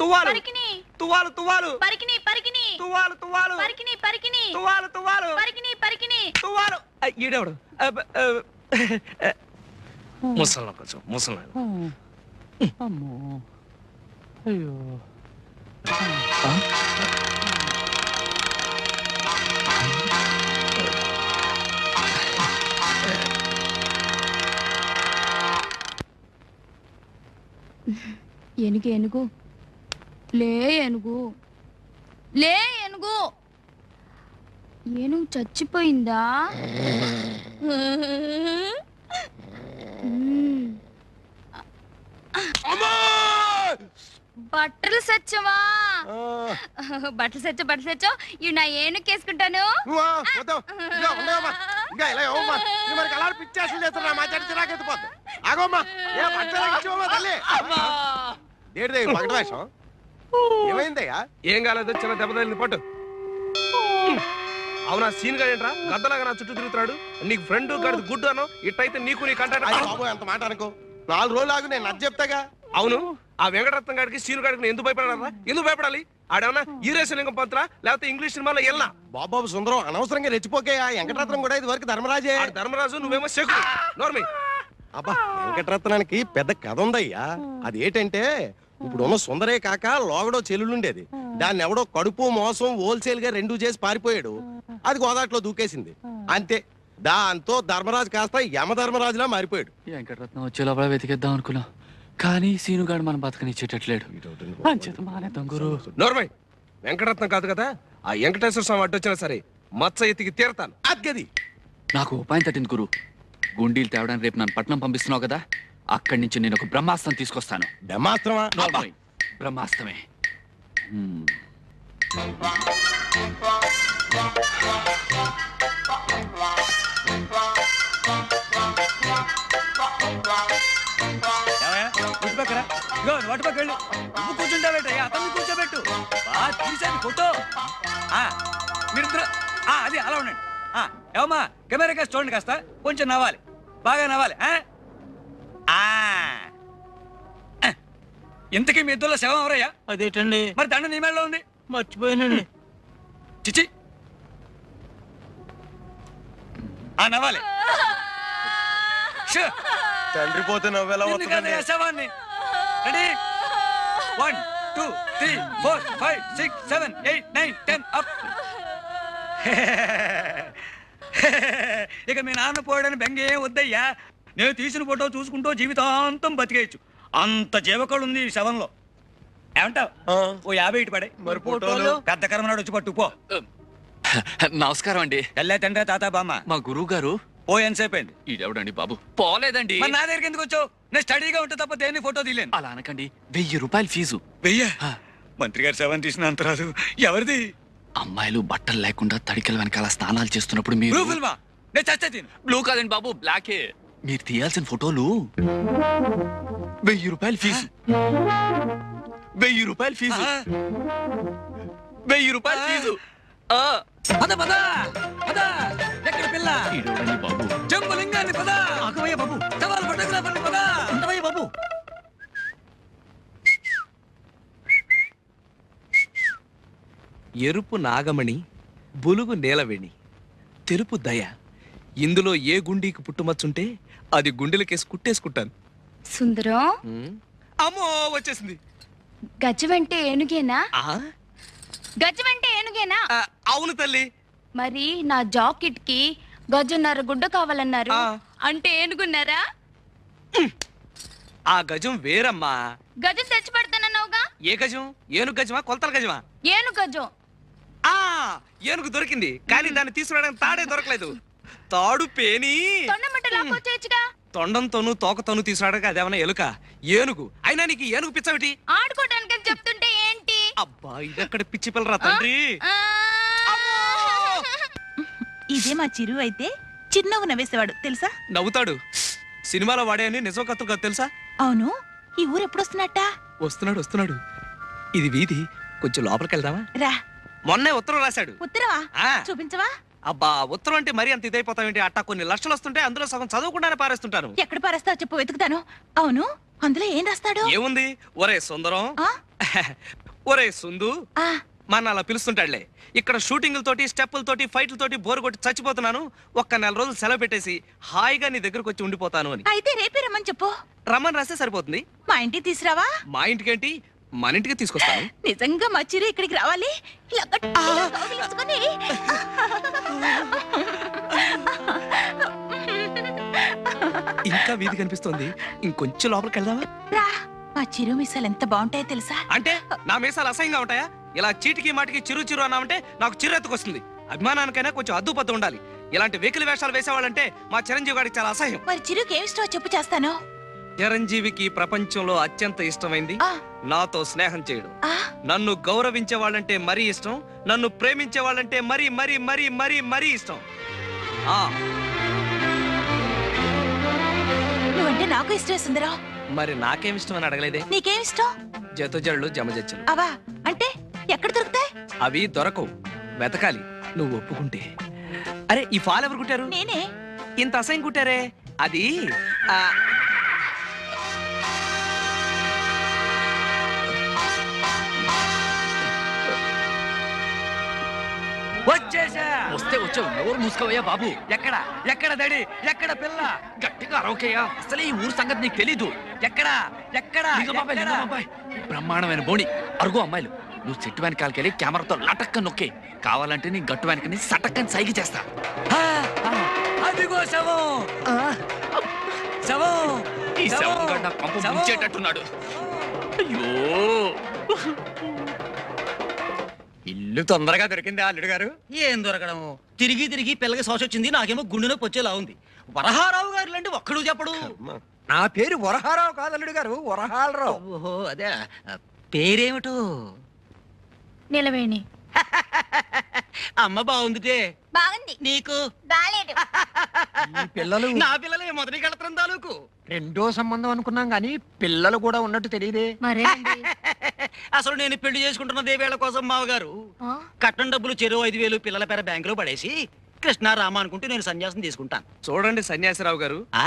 తువ్వాలు తువ్వాలు తువ్వాలు తువ్వాలు తువ్వాలు తువ్వాలు తువ్వాలు తువ్వాలు. ఈడేవాడు ముసలి కొంచెం ముసలి. అమ్మో, అయ్యో. ఏనుగు ఏనుగు లే, ఏనుగు లే, ఏనుగు. ఏనుగు చచ్చిపోయిందా? బట్టలు సచ్చవా? బట్టలు సచ్చో ఇవి నా ఏనుకేసుకుంటాను. ఏమైందయ్యా? ఏం కాలేదు, చిన్న దెబ్బ తగిలింది, పట్టు. అవునా, సీన్ గా ఏంట్రా గద్దలాగా నా చుట్టూ తిరుగుతున్నాడు? నీకు ఫ్రెండ్ గడిది గుడ్డు అను, ఇట్టయితే నీకు నీ కంటే. అంత మాట అనుకో. 4 రోజులు ఆగు, నేను నచ్చ చెప్తాగా. అవును, ఆ వెంకటరత్నం గారికి సీను గారికి ఎందుకు భయపడారా? ఎందుకు భయపడాలి? ఆడేమన్నా ఈరేశలింగం పంతులా లేకపోతే ఇంగ్లీష్ సినిమాలో ఎల్లా? బాబాబు సుందరం అనవసరంగా రెచ్చిపోకే. ఆ వెంకటరత్నం కూడా ఇది వరకు ధర్మరాజే. ధర్మరాజు, నువ్వేమో శకుడు. నోర్మి. అబ్బా, వెంకటరత్నానికి పెద్ద కథ ఉందయ్యా. అది ఏంటంటే ఇప్పుడున్న సుందరే కాక లోగడో చెల్లుండేది. దాన్ని ఎవడో కడుపు మోసం హోల్సేల్ గా 2 చేసి పారిపోయాడు. అది గోదాట్లో దూకేసింది అంతే. దాంతో ధర్మరాజు కాస్త యమధర్మరాజులా మారిపోయాడు. వెంకటరత్నం వచ్చే లోపల వెతికేద్దాం అనుకున్నాం, కానీ సీనుగాడు మనం బతకనిచ్చేటట్లేడు. అంచేత మానేద్దాం గురు. నోర్మై, వెంకటరత్నం కాదు కదా, ఆ వెంకటేశ్వర స్వామి అడ్డొచ్చినా సరే మచ్చ ఎత్తికి తీరతాను. అద్గది నాకు ఉపాయం తట్టింది గురు. గుండీలు తేవడానికి రేపు నన్ను పట్నం పంపిస్తున్నావు కదా, అక్కడి నుంచి నేను ఒక బ్రహ్మాస్త్రం తీసుకొస్తాను. బ్రహ్మాస్త్రమా? నోర్మోయ్, బ్రహ్మాస్త్రమే. కూర్చుంటాబెట్టు, అతన్ని కూర్చోబెట్టు. తీసేది ఫోటో. మీరిద్దరు అది అలా ఉండండి. ఏమమ్మా, కెమెరా కాస్త చూడండి, కాస్త కొంచెం నవ్వాలి, బాగా నవ్వాలి. ఇంతకీ మీ ఇద్దరులో శవం ఎవరయ్యా? అదేటండి, మరి దండ నీ మేడలో ఉంది. మర్చిపోయానండి. చిచి, నవ్వాలి. తండ్రి పోతే నవ్వేలా వస్తుందండి. శవాన్ని రెడీ, 1 2 3 4 5 6 7 8 9 10 అప్. ఇక మీ నాన్న పోయాడని బెంగ ఏం వద్దయ్యా. నేను తీసిన ఫోటో చూసుకుంటూ జీవితాంతం బతికేయచ్చు. అంత జీవకళ ఉంది ఈ శవంలో. ఏమంటావు? ఓ 50 ఇటు పడే. మరి ఫోటోలు? పెద్ద కర్మనాడు వచ్చి పట్టు పో. నమస్కారం అండి. తెల్లే తండ్రి తాత బామ్మ. మా గురువు గారు ఓ ఎంతసేపు అయింది? ఈడెవడండి బాబు? పోలేదండి. మరి నా దగ్గరికి ఎందుకు వచ్చావు? నేను స్టడీగా ఉంటే తప్ప దేన్ని ఫోటో తీలేను. అలా అనకండి, 1000 రూపాయలు ఫీజు. 1000? మంత్రి గారు శవం తీసిన అంత రాదు. ఎవరిది? అమ్మాయిలు బట్టలు లేకుండా తడికల వెనకాల స్నానాలు చేస్తున్నప్పుడు మీరు. బ్లూ ఫిల్మా? నేను చచ్చే తిను. బ్లూ కాదండి బాబు, బ్లాకే. మీరు తీయాల్సిన ఫోటోలు 1000 రూపాయలు ఫీజు. 1000 రూపాయలు ఫీజు. 1000 రూపాయలు ఫీజు. పద పద పద. ఎక్కడ పిల్ల? ఈడెవడండి బాబు? జంబులింగాన్ని పద. ఆగవయ్య బాబు, సవాల్ ఫోటోగ్రాఫర్ని పద. ఉండవయ్య బాబు. ఎరుపు నాగమణి, బులుగు నేలవేణి, తెలుపు దయ. ఇందులో ఏ గుండీకి పుట్టుమచ్చుంటే అది గుండెలకేసి కుట్టేసుకుంటాను. సుందరం, అమ్మో వచ్చేసింది. గజమంటే ఏనుగేనా? గజమంటే ఏనుగేనా? అవును తల్లి. మరి నా జాకెట్ కి గజన్నర గుడ్డ కావాలన్నారు. ఆ. అంటే ఏనుగున్నారా? ఆ గజం వేరమ్మా. గజం తెచ్చి పెడతానన్నావుగా. ఏ గజం? ఏనుగు గజమా, కొలతల గజమా? ఏనుగు గజం. ఏనుగు దొరికింది, కానీ దాన్ని తీసుకురావడానికి తాడే దొరకలేదు. తాడు పేని తొండమట్ట లాక్కొచ్చేయచ్చుగా. తొండంతోనూ తోకతోనూ తీసుకురావడానికి అదేమన్నా ఎలుక? ఏనుగు అయినా నీకు ఏనుగు పిచ్చవిటి? ఆడుకోవడానికి చెప్తుంటే ఏంటి? అబ్బా, ఇదక్కడ పిచ్చి పిల్లరా తండ్రి. ఇదే మా చిరు అయితే చిన్నగా నవ్వేసేవాడు తెలుసా? నవ్వుతాడు. సినిమాలో వాడే అని నిజం కథ కాదు తెలుసా? అవును, ఈ ఊరు ఎప్పుడు వస్తున్నట్ట? వస్తున్నాడు వస్తున్నాడు. ఇది వీధి, కొంచెం లోపలికి వెళ్దామా? రా. మొన్నే ఉత్తరం రాశాడు. ఉత్తరవా? ఆ. చూపించవా? అబ్బా, ఉత్తరం అంటే మరీ అంత ఇదైపోతావేంటి? అట్టా కొన్ని లక్షలు వస్తుంటే అందులో సగం చదవకుండానే పారేస్తుంటాను. ఎక్కడ పారేస్తావు చెప్పు, వెతుకుతాను. అవును, అందులో ఏం రాస్తాడు? ఏముంది? ఒరే సుందరం, ఆ? ఒరే సుందు, ఆ, మన అలా పిలుస్తుంటాడులే. ఇక్కడ షూటింగులతోటి స్టెప్పులతోటి ఫైట్లతోటి బోరు కొట్టి చచ్చిపోతున్నాను. ఒక్క 4 రోజులు సెలవు పెట్టేసి హాయిగా నీ దగ్గరకు వచ్చి ఉండిపోతాను అని. అయితే రేపే రమ్మని చెప్పు. రమ్మని రాస్తే సరిపోతుంది. మా ఇంటికి తీసురావా? మా ఇంటికేంటి, మన ఇంటికి తీసుకొస్తాను. నిజంగా మా చిరు ఇక్కడికి రావాలి. ఇలా గట్టిగా కౌగిలించుకొని. ఇంకా వీధి కనిపిస్తోంది, ఇంకొంచెం లోపలికి వెళ్దామా? రా. మా చిరు మిసాలు ఎంత బాగుంటాయో తెలుసా? అంటే నా మీసాలు అసహ్యంగా ఉంటాయా? ఇలా చీటికి మాటికి చిరు చిరు అన్నామంటే నాకు చిరెత్తుకొస్తుంది. అభిమానానికైనా కొంచెం అద్దుపద్దు ఉండాలి. ఇలాంటి వెకిలి వేషాలు వేసేవాళ్ళంటే మా చిరంజీవి గారికి చాలా అసహ్యం. మరి చిరుకి ఏమి ఇష్టమో చెప్పు, చేస్తాను. చిరంజీవికి ప్రపంచంలో అత్యంత ఇష్టమైంది ఆ. నాతో స్నేహం చేయడం. ఆ, నన్ను గౌరవించే వాళ్ళంటే మరీ ఇష్టం, నన్ను ప్రేమించే వాళ్ళంటే మరీ మరీ మరీ మరీ మరీ ఇష్టం. నువ్వంటే నాకు ఇష్టమే సుందరం. మరి నాకేం ఇష్టం అని అడగలేదే? నీకేం ఇష్టం? జతుజళ్ళు జమజచ్చలు. అవా అంటే ఎక్కడ దొరుకుతాయి? అవి దొరకవు, వెతకాలి. నువ్వు ఒప్పుకుంటే. అరే, ఈ ఫాల్ ఎవరు కుట్టారు? నేనే. ఇంత అసహ్యం కుట్టారే? అది వచ్చేసా. వస్తే వచ్చావు, నోరు మూసుకోవయ్యా బాబు. ఎక్కడ ఎక్కడ దడి, ఎక్కడ పిల్ల? గట్టిగా అరవకయ్యా, అసలే ఈ ఊరు సంగతి నీకు తెలీదు. ఎక్కడ ఎక్కడ లింగబాబాయ్, లింగబాబాయ్, బ్రహ్మాండమైన బోణి. అరుగు అమ్మాయిలు, నువ్వు చెట్టు వెనకాలకెళ్ళి కెమెరాతో లటక్క నొక్కే. కావాలంటే నీ గట్టు వెనకని సటక్కని సైకి చేస్తా. అదిగో శవం. శవం. ఈ శవం గాడు నా పంప ముంచేటట్టున్నాడు. అయ్యో, ఇల్లు తొందరగా దొరికింది అల్లుడు గారు. ఏం దొరకడము, తిరిగి తిరిగి పిల్లకి శోష వచ్చింది, నాకేమో గుండె నొప్పి వచ్చేలా ఉంది. వరహారావు గారు లాంటి ఒక్కడు చెప్పడు. నా పేరు వరహారావు కాదు అల్లుడు గారు, వరహాలరావు. ఓహో అదే, పేరేమిటో? నిలవేణి. అమ్మ బాగుందిటే. బాగుంది. నీకు బాలేదు. పిల్లలు నా పిల్లలే మొదటి కళత్రం తాలూకు. రెండో సంబంధం అనుకున్నాం గాని పిల్లలు కూడా ఉన్నట్టు తెలియదే. మరే అసలు నేను పెళ్లి చేసుకుంటున్నదే వేళ కోసం మావగారు. కట్నం డబ్బులు చెరువు 5,000 పిల్లల పేర బ్యాంకులో పడేసి కృష్ణారామ అనుకుంటూ నేను సన్యాసం తీసుకుంటాను. చూడండి సన్యాసిరావు గారు, ఆ?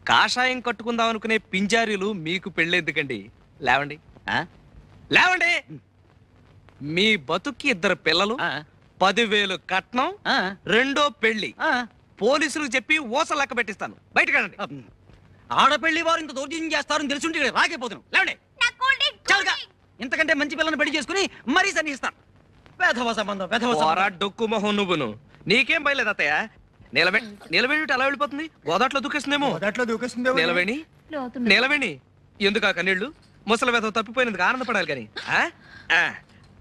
కాషాయం కట్టుకుందాం అనుకునే పింజారీలు మీకు పెళ్ళెందుకండి? లేవండి. ఆ? లేవండి. మీ బతుక్కి 2 పిల్లలు, ఆ? 10,000 కట్నం, ఆ? రెండో పెళ్లి. ఆ? పోలీసులకు చెప్పి ఓస లెక్క పెట్టిస్తాను. బయటకెళ్ళండి. ఆడపెళ్లి వారు ఇంత దౌర్జన్యం చేస్తారని తెలుసుంటే ఇక్కడ రాకపోతున్నాం. లేవండి. చాలుగా. ఇంతకంటే మంచి పిల్లని పెళ్లి చేసుకుని మరీ సన్నిస్తాను. వేధవ సంబంధం, వేధవ పోరా సంబంధం. డొక్కు మొహం నువ్వును. నీకేం భయలేదు అత్తయ్య. నిలవేణి అలా వెళ్ళిపోతుంది, గోదాట్లో దూకేస్తుందేమో. మొదట్లో దూకేస్తుంది. నిలవేణి, నిలవేణి, ఎందుకు ఆ కన్నీళ్లు? ముసలి వేధం తప్పిపోయినందుకు ఆనందపడాలి కానీ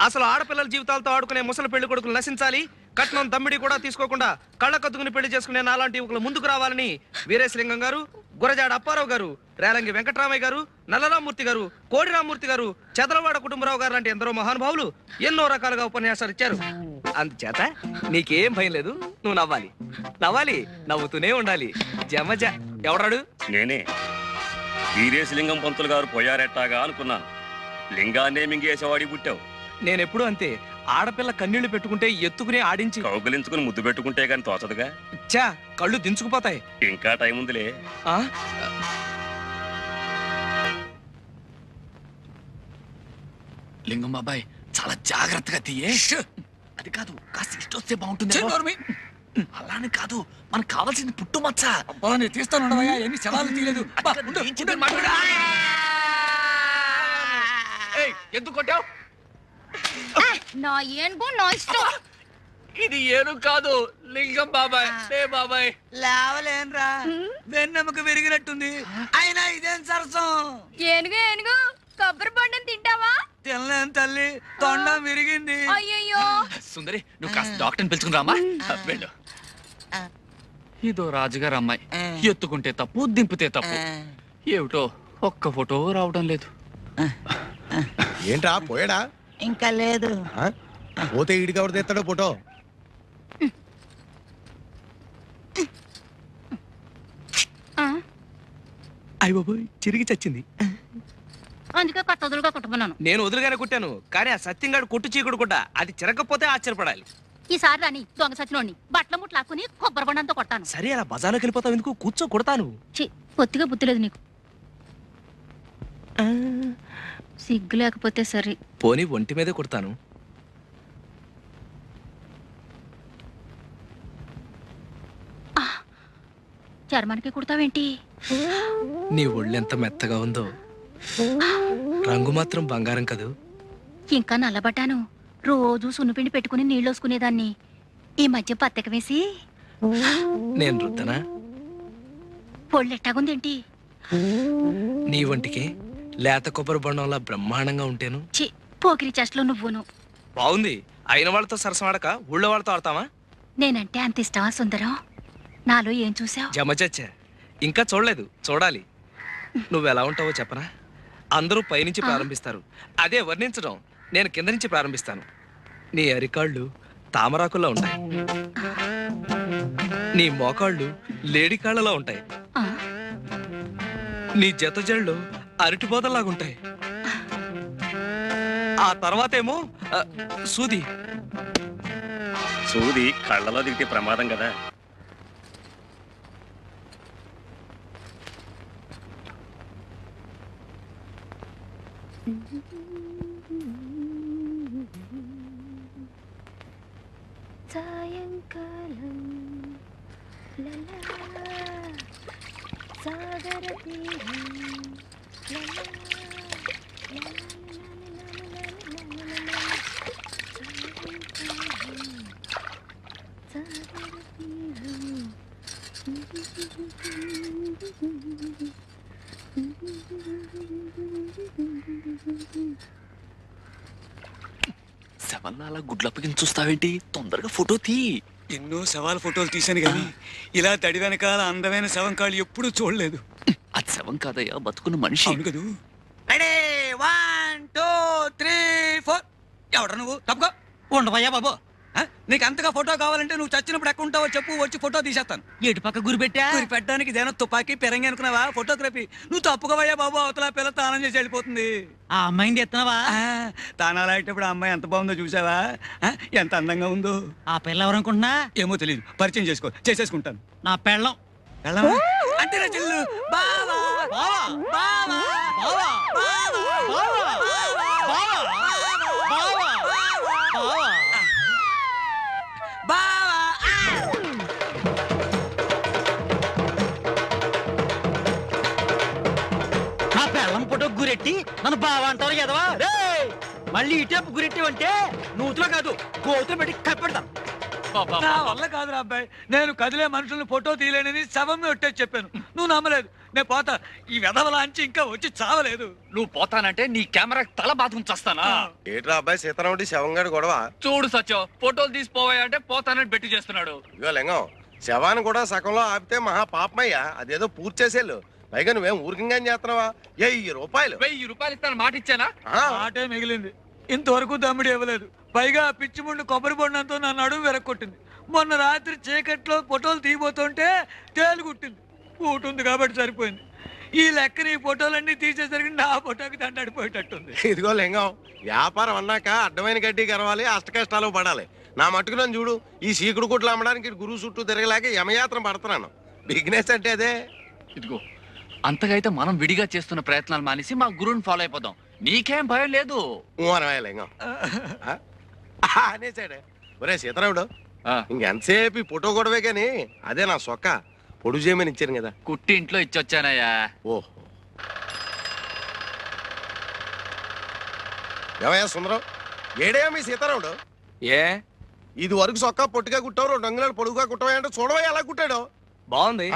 అసలు ఆడపిల్లల జీవితాలతో ఆడుకునే ముసలి పెళ్లి కొడుకులు నశించాలి. కట్నం దమ్మిడి కూడా తీసుకోకుండా కళ్ళ కత్తుకుని పెళ్లి చేసుకునే నాలాంటి యువకులు ముందుకు రావాలని వీరేశలింగం గారు, గురజాడ అప్పారావు గారు, రేలంగి వెంకటరామయ్య గారు, నల్లరామూర్తి గారు, కోడి రామూర్తి గారు, చదలవాడ కుటుంబరావు గారు లాంటి ఎందరో మహానుభావులు ఎన్నో రకాలుగా ఉపన్యాసాలు ఇచ్చారు. అందుచేత నీకేం భయం లేదు, నువ్వు నవ్వాలి. నవ్వాలి, నవ్వుతూనే ఉండాలి. జమజ. ఎవడాడు? నేనే. వీరేశలింగం పంతులు గారు పోయారెట్టాగా అనుకున్నాను. లింగాన్నే మింగేసేవాడి పుట్టావు. నేనెప్పుడు అంతే. ఆడపిల్ల కన్నీళ్లు పెట్టుకుంటే ఎత్తుకునే ఆడించి కౌగులించుకుని ముద్దు పెట్టుకుంటే గాని తోచదుగా. చా, కళ్ళు దించుకుపోతాయి. ఇంకా టైం ఉందిలే. ఆ? లింగం బాబాయ్, చాలా జాగ్రత్తగా తీయే. అది కాదు, కాస్త ఇష్టొస్తే బాగుంటుంది. అలానే కాదు, మనకు కావాల్సింది పుట్టుమచ్చ. నేను తీస్తాను, ఎన్ని సవాళ్ళు తీయలేదు. ఎందుకు కొట్టావు? నా ఏనుగు నా ఇష్టం. ఇది ఏను కాదు, లింగం బాబాయ్. బాబాయ్ లేవలేనురా, వెన్నెముక విరిగినట్టుంది. అయినా ఇదేం సరసం? ఏనుగు ఏనుగు, కొబ్బరి బొండం తింటావా? తినలేను తల్లి, తొండం విరిగింది. అయ్యయ్యో. సుందరి, నువ్వు కాస్త డాక్టర్ని పిలుచుకుని రామా. వెళ్ళు. ఇదో రాజుగారు అమ్మాయి, ఎత్తుకుంటే తప్పు, దింపితే తప్పు. ఏమిటో ఒక్క ఫోటో రావడం లేదు. ఏంట్రా పోయాడా? ఇంకా లేదు. పోతే ఈడికి ఎవరు తెస్తాడో ఫోటో? అయ్య బాబోయ్, చిరిగి చచ్చింది. అందుకే కొత్త వదులుగా కుట్టుకున్నాను. నేను వదులుగానే కుట్టాను, కానీ ఆ సత్యంగాడు కొట్టు చీకుడు కూడా అది చిరగకపోతే ఆశ్చర్యపడాలి. ఈసారి రాని దొంగ సచినోడిని బట్టల ముట్లాక్కుని కొబ్బరి బొండంతో కొట్టాను. సరే, అలా బజార్లోకి వెళ్ళిపోతావు ఎందుకు? కూర్చో, కొడతాను. పొత్తిగా బుద్ధి లేదు నీకు. సిగ్గు లేకపోతే సరే. పోనీ ఒంటి మీదే కొడతాను. చర్మానికి కుడతావేంటి? నీ ఒళ్ళెంత మెత్తగా ఉందో, రంగు మాత్రం బంగారం కదూ. ఇంకా నల్లబట్టాను. రోజు సున్నిపిండి పెట్టుకుని నీళ్ళు వసుకునేదాన్ని. ఈ మధ్య పత్తక వేసి నేను రుద్దనా? పొళ్ళెట్టాగుందేంటి? నీ వంటికి లేత కొబ్బరి బొండంలా బ్రహ్మాండంగా ఉంటేను. చి, పోకిరి చెస్ట్లో నువ్వును. బాగుంది. అయిన వాళ్ళతో సరసమాడక ఊళ్ళో వాళ్ళతో ఆడతావా? నేనంటే అంత ఇష్టమా సుందరం? నాలో ఏం చూసావు? జమచచ్చా, ఇంకా చూడలేదు, చూడాలి. నువ్వెలా ఉంటావో చెప్పనా? అందరూ పైనుంచి ప్రారంభిస్తారు, అదే వర్ణించడం నేను కింద నుంచి ప్రారంభిస్తాను. నీ అరికాళ్ళు తామరాకుల్లో ఉంటాయి, నీ మోకాళ్ళు లేడికాళ్ళలా ఉంటాయి, నీ జత జళ్ళు అరటిబోదల్లాగుంటాయి. ఆ తర్వాతేమో సూది. సూది కళ్ళలో దిగితే ప్రమాదం కదా. సాయంకాలం లలా సాగర తీరం లలా శవన్నాల గుడ్లప్పగిని చూస్తావేంటి? తొందరగా ఫోటో తీ. ఎన్నో శవాల ఫోటోలు తీశాను కానీ ఇలా తడి వెనకాల అందమైన శవం కాళ్ళు ఎప్పుడూ చూడలేదు. అది శవం కాదయ్యా, బతుకున్న మనిషి. అవును కదూ. రెడీ 1 2 3 4. ఎవడ నువ్వు? తప్పుకో. ఉండవయ్యా బాబు. నీకు అంతగా ఫోటో కావాలంటే నువ్వు చచ్చినప్పుడు ఎక్కడ ఉంటావో చెప్పు, వచ్చి ఫోటో తీసేస్తాను. ఎటు పక్క గురి పెట్టా? గురి పెట్టడానికి ఇదేనా తుపాకీ పెరంగి అనుకున్నావా? ఫోటోగ్రఫీ నువ్వు తప్పుకోవయ్యా బాబు. అవతల పిల్ల తానం చేసి వెళ్ళిపోతుంది. ఆ అమ్మాయిని ఎత్తున్నావా? తానాలు అయ్యేటప్పుడు ఆ అమ్మాయి ఎంత బాగుందో చూసావా? ఎంత అందంగా ఉందో. ఆ పిల్ల ఎవరు అనుకుంటున్నా? ఏమో తెలియదు. పరిచయం చేసేసుకుంటాను. నా పెళ్ళం. పెళ్ళం అంటే నా చెల్లు. బావా బావా బావా బావా బావా నా పెళ్ళం ఫోటో గురెట్టి నన్ను బావా అంటారు కదవా? మళ్ళీ ఇటేపు గురెట్టి అంటే నూతులో కాదు గోతులు పెట్టి కప్పెడతాను. నా వల్ల కాదురా అబ్బాయి. నేను కదిలే మనుషులను ఫోటో తీయలేనని శవం ఒట్టేసి చెప్పాను. నువ్వు నమ్మలేదు. నేను పోతా. ఈ వెధవలాంచి ఇంకా వచ్చి చావలేదు. నువ్వు పోతానంటే నీ కెమెరా తల బాధం చేస్తానా? ఏట్రా అబ్బాయి సీతారాముడి శవంగాడు గొడవ? చూడు సత్యం, ఫోటోలు తీసిపోవాయి అంటే పోతానని బెట్టి చేస్తున్నాడు. ఇగో లింగం, శవాన్ని కూడా సగంలో ఆపితే మహా పాపమయ్యా. అదేదో పూర్తి చేసేళ్ళు. పైగా నువ్వేం ఊరికంగా చేస్తున్నావా? 1000 రూపాయలు. 1000 రూపాయలు ఇస్తాను మాట ఇచ్చానా? ఆటే మిగిలింది. ఇంతవరకు దమ్ముడు ఇవ్వలేదు. పైగా పిచ్చి ముండు కొబ్బరి బొండంతో నా నడుము వెరక్కొట్టింది. మొన్న రాత్రి చీకట్లో ఫోటోలు తీయబోతుంటే తేలుగుట్టింది. ఉంటుంది కాబట్టి సరిపోయింది. ఈ లెక్కన ఈ ఫోటోలన్నీ తీసేసరికి నా ఫోటోకి దండడిపోయేటట్టుంది. ఇదిగో లింగం, వ్యాపారం అన్నాక అడ్డమైన గడ్డి గరవాలి, అష్ట కష్టాలు పడాలి. నా మట్టుకు నన్ను చూడు. ఈ సీకుడు గుడ్లు అమ్మడానికి గురువు చుట్టూ తిరగలేక యమయాత్ర పడుతున్నాను. బిజినెస్ అంటే అదే. ఇదిగో, అంతకైతే మనం విడిగా చేస్తున్న ప్రయత్నాలు మానేసి మా గురువుని ఫాలో అయిపోదాం. నీకేం భయం లేదు. లింగం అనేసాడే. ఒరే సీతారాముడు, ఇంకెంతసేపు ఈ ఫోటో గొడవే కానీ అదే నా సొక్క పొడుగు చేయమని ఇచ్చాను కదా. కుట్టి ఇంట్లో ఇచ్చొచ్చానయ్యా. ఓహో, ఏమయ్యా సుందరం, ఏడే మీ సీతారాముడు? ఏ ఇది వరకు సొక్క పొట్టిగా కుట్టావు, 2 అంగుళాలు పొడుగుగా కుట్టవా అంటే చూడవా ఎలా కుట్టాడు. బాగుంది.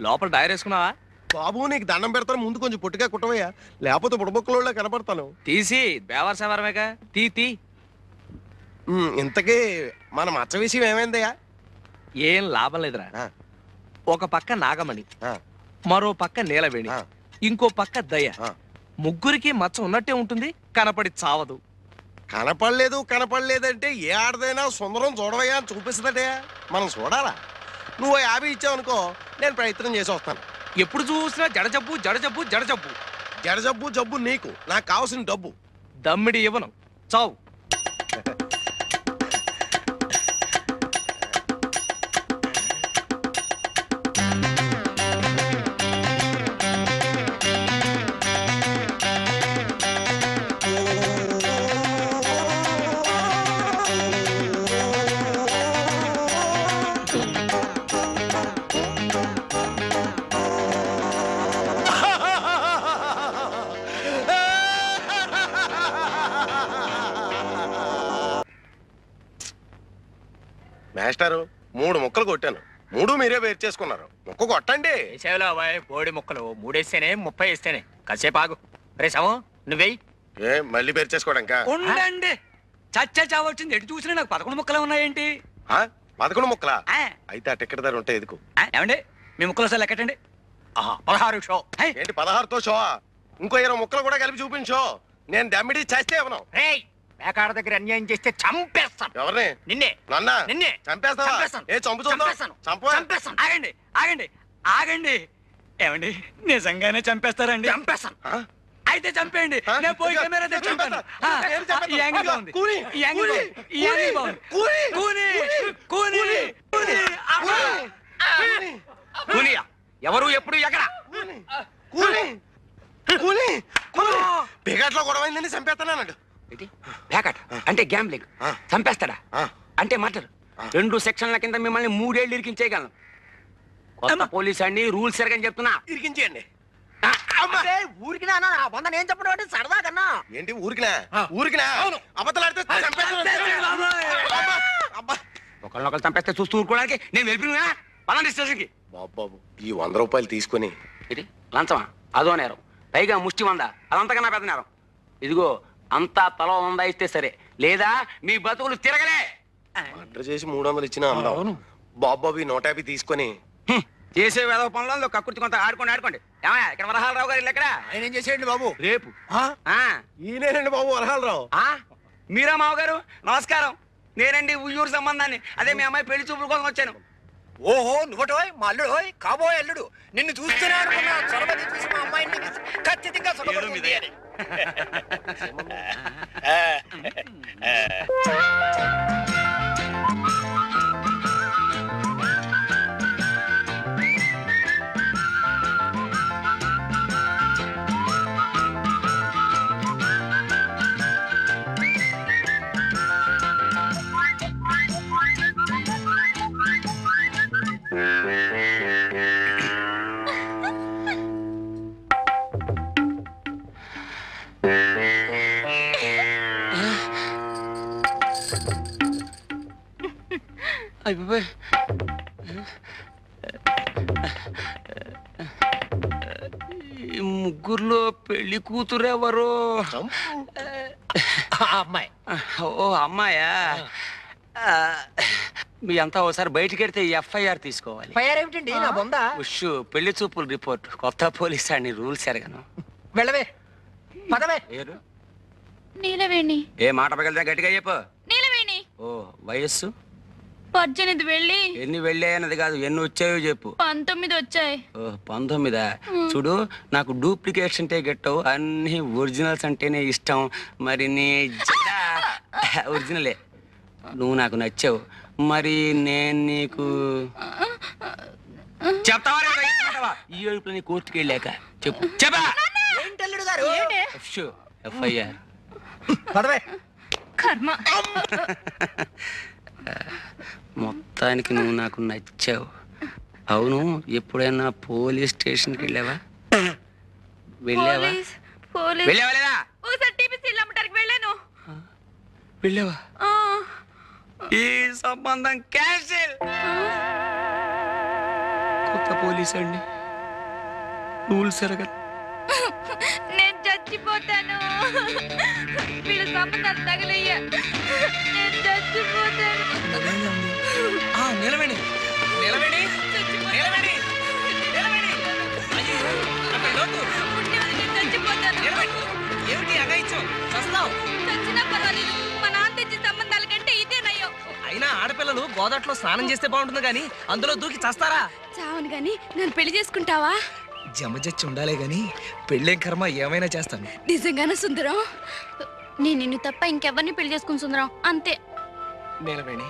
లోపల డైర్ వేసుకున్నావా? బాబు నీకు దండం పెడతాను, ముందు కొంచెం పొట్టిగా కుట్టవయ్యా, లేకపోతే బుడబొక్కలో కనపడతాను. తీసి బేవర్ సవరమేగా తీ. ఇంతకీ మన మచ్చ విషయం ఏమైందయ్యా? ఏం లాభం లేదురా. ఒక పక్క నాగమణి, మరో పక్క నీలవేణి, ఇంకో పక్క దయ. ముగ్గురికి మచ్చ ఉన్నట్టే ఉంటుంది, కనపడి చావదు. కనపడలేదంటే ఏ ఆడదైనా సుందరం చూడవయ్యా అని చూపిస్తుందటే. మనం చూడాలా? నువ్వు 50 ఇచ్చావనుకో, నేను ప్రయత్నం చేసి వస్తాను. ఎప్పుడు చూసినా జడజబ్బు. జబ్బు నీకు, నాకు కావాల్సిన డబ్బు. దమ్మిడి ఇవ్వను, చావు. మాస్టారు, 3 ముక్కలు కొట్టాను, 3 మీరే వేరు చేసుకున్నారు. ముక్క కొట్టండి. బోడి ముక్కలు 3 వేస్తేనే 30 వేస్తేనే. కాసేపు ఆగు. రే శవం నువ్వేయి. ఏ మళ్ళీ వేరు చేసుకోవడానికా? ఉండండి. చచ్చా చావచ్చింది. ఎటు చూసినా నాకు 11 ముక్కలు ఉన్నాయేంటి? 11 ముక్కలా? అయితే ఆ టికెట్ ధర ఉంటే ఎదుకు. ఏమండి మీ ముక్కలు అసలు లెక్కటండి. 16 షో. ఏంటి 16తో షో? ఇంకో 20 ముక్కలు కూడా కలిపి చూపించో. నేను దమ్మిడి చేస్తే ఇవ్వను. మేకాడ దగ్గర అన్యాయం చేస్తే చంపేస్తాను. ఎవరిని? నిన్నే. నిన్నే చంపేస్తావా? ఏ చంపేస్తాను. ఆగండి. ఏమండి నిజంగానే చంపేస్తారండి? చంపేస్తాను. అయితే చంపేయండి. నేను పోయి కెమెరా తెచ్చుకుంటాను. ఈ యాంగిల్ బాగుంది. ఈ యాంగిల్ బాగుంది. కూలియా? ఎవరు ఎప్పుడు ఎక్కడ? పేకాట్లో గొడవైందని చంపేస్తానన్నాడు. పేకాట అంటే గ్యాంబ్లింగ్. చంపేస్తాడా? అంటే మటర్. 2 సెక్షన్ల కింద మిమ్మల్ని 3 ఏళ్ళు ఇరికించేయగలను. కొత్త పోలీస్ అండి, రూల్స్ ఎరగని చెప్తున్నా. ఇరికించేయండి. ఊరికి నా వంద నేను చెప్పడం అంటే సరదా కన్నా. ఏంటి ఊరికినా? ఊరికినా? అబద్ధాలాడితే చంపేస్తాను. ఒకళ్ళొకళ్ళు చంపేస్తే చూస్తూ ఊరుకోవడానికి నేను వెళ్ళిపోయినా పలాంటి స్టేషన్కి. బాబు ఈ 100 రూపాయలు తీసుకొని ఇది లంచమా? అదో నేరం, పైగా ముష్టి 100, అదంతకన్నా పెద్ద నేరం. ఇదిగో అంతా తల 100 ఇస్తే సరే, లేదా మీ బతుకులు తిరగలే. మర్డర్ చేసి 300 ఇచ్చినా అందం. బాబు ఈ 150 తీసుకొని చేసే వేద పనులలో కక్కుర్తి కొంత ఆడుకోండి. ఏమయ్యా ఇక్కడ వరహాలరావు గారు ఎక్కడ? ఆయన ఏం చేసేయండి బాబు? రేపు. ఈయనేనండి బాబు వరహాలరావు. మీరా మావగారు? నమస్కారం. నేనండి ఉయ్యూరు సంబంధాన్ని. అదే మీ అమ్మాయి పెళ్లి చూపుల కోసం వచ్చాను. ఓహో నువ్వటోయ్ మా అల్లుడోయ్, కాబోయే అల్లుడు. నిన్ను చూస్తూనే అనుకున్నా చొరబడి చూసి మా అమ్మాయిని ఖచ్చితంగా సుఖపడుతుంది అని. అయిపోయి ఈ ముగ్గురులో పెళ్లి కూతురెవరు? అమ్మాయి. ఓ అమ్మాయా? మీ అంతా ఒకసారి బయటికి వెళ్తే ఎఫ్ఐఆర్ తీసుకోవాలి. ఫైర్ ఏమిటండి నా బొందా? ఉష్ పెళ్లి చూపులు రిపోర్ట్. కొత్త పోలీస్ అని రూల్స్ ఎరగను. వెళ్ళవే పదవే. నీలవేణి. ఏ మాట పగలదా గట్టిగా చెప్పు. నీలవేణి. ఓ వయస్సు 18 వెళ్ళి ఎన్ని వెళ్ళాయన్నది కాదు, ఎన్ని వచ్చాయో చెప్పు. 19 వచ్చాయి. ఓ 19. చూడు, నాకు డూప్లికేట్స్ అంటే గెట్టవు, అన్ని ఒరిజినల్స్ అంటేనే ఇష్టం. మరి నీ ఒరిజినలే. నువ్వు నాకు నచ్చావు, మరి నేను నీకు చెప్తావా? ఈ ఏడుపులో నీ కోర్టుకి వెళ్ళాక చెప్పు. చెప్పా ఏంటల్లుడు గారు? ఎఫ్ఐఆర్ పదవే. కర్మ. మొత్తానికి నువ్వు నాకు నచ్చావు. అవును, ఎప్పుడైనా పోలీస్ స్టేషన్కి వెళ్ళావా? వెళ్ళావా? వెళ్ళావా లేదా? ఒకసారి టీపీసీ అమ్మటానికి వెళ్ళాను. వెళ్ళావా? ఈ సంబంధం క్యాన్సిల్. కొత్త పోలీస్ అండి, రూల్స్ ఎరగదు. నేను చచ్చిపోతాను. వీళ్ళ సంబంధాలు తగలయ్యా. నేను చచ్చిపోతాను. నిలవేణి నిలవేణి నిలవేణి నిలవేణి. అయ్యో అక్కడ లోటు. చచ్చిపోతాను. ఏమిటి అగాయిచ్చు? చస్తావు. చచ్చినా పర్వాలేదు, మా నాన్న తెచ్చిన సంబంధాల కంటే ఇదే నయ్యో. అయినా ఆడపిల్లలు గోదాట్లో స్నానం చేస్తే బాగుంటుంది కానీ అందులో దూకి చస్తారా? చావును గాని నన్ను పెళ్లి చేసుకుంటావా? జమజచ్చి ఉండాలే గాని పెళ్ళేం కర్మ, ఏమైనా చేస్తాను. నిజంగానే సుందరం? నేను నిన్ను తప్ప ఇంకెవరిని పెళ్లి చేసుకుని సుందరం, అంతే. నీలవేణి,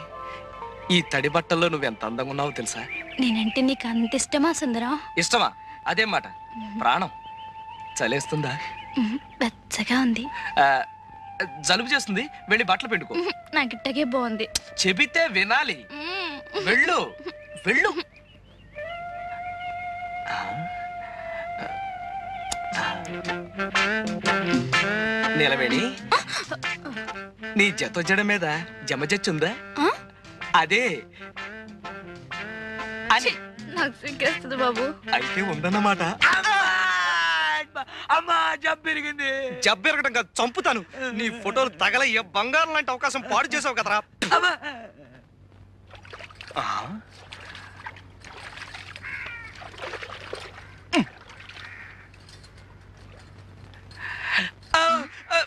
ఈ తడి బట్టల్లో నువ్వెంత అందంగా ఉన్నావో తెలుసా? నేనంటే నీకు అంత ఇష్టమా సుందరం? ఇష్టమా? అదేం మాట. ప్రాణం. చలేస్తుందా? వెచ్చగా ఉంది. జలుబు చేస్తుంది, వెళ్ళి బట్టలు పెట్టుకో. నాకు ఇట్టగే బాగుంది. చెబితే వినాలి. వెళ్ళు వెళ్ళు. నిలవేణి, నీ జత మీద జమజచ్చుందా? అదే అని. నాకు సిగ్గేస్తుంది బాబు. అయితే ఉందన్నమాట. అమ్మా జబ్బిరిగింది. జబ్బెరగడం కాదు, చంపుతాను. నీ ఫోటోలు తగలయ్యే బంగారం లాంటి అవకాశం పాడు చేసావు కదరా.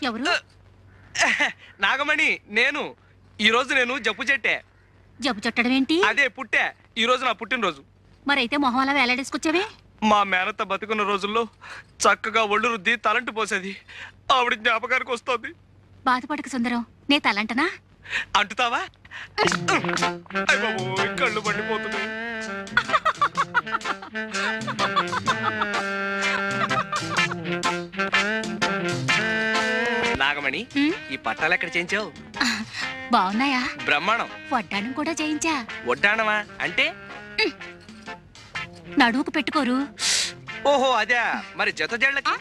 ఎవరు? నాగమణి, నేను. ఈ రోజు నేను జబ్బు చెట్టే. జబ్బు చుట్టడం ఏంటి? అదే పుట్టే. ఈ రోజు నా పుట్టినరోజు. మరైతే మొహం అలా వేలాడేసుకొచ్చావే? మా మేనత్త బతుకున్న రోజుల్లో చక్కగా ఒళ్ళు రుద్ది తలంటు పోసేది. ఆవిడ జ్ఞాపకానికి వస్తుంది. బాధపడక సుందరం, నే తలంటనా? అంటుతావా? కళ్ళు మండిపోతుంది. నాగమణి, ఈ పట్టాలు ఎక్కడ చేయించావు? బాగున్నాయా? బ్రహ్మాండం. వడ్డాణం కూడా చేయించా. వడ్డాణమా అంటే? నడువుకు పెట్టుకోరు. ఓహో అదే. మరి జత జళ్ళకి?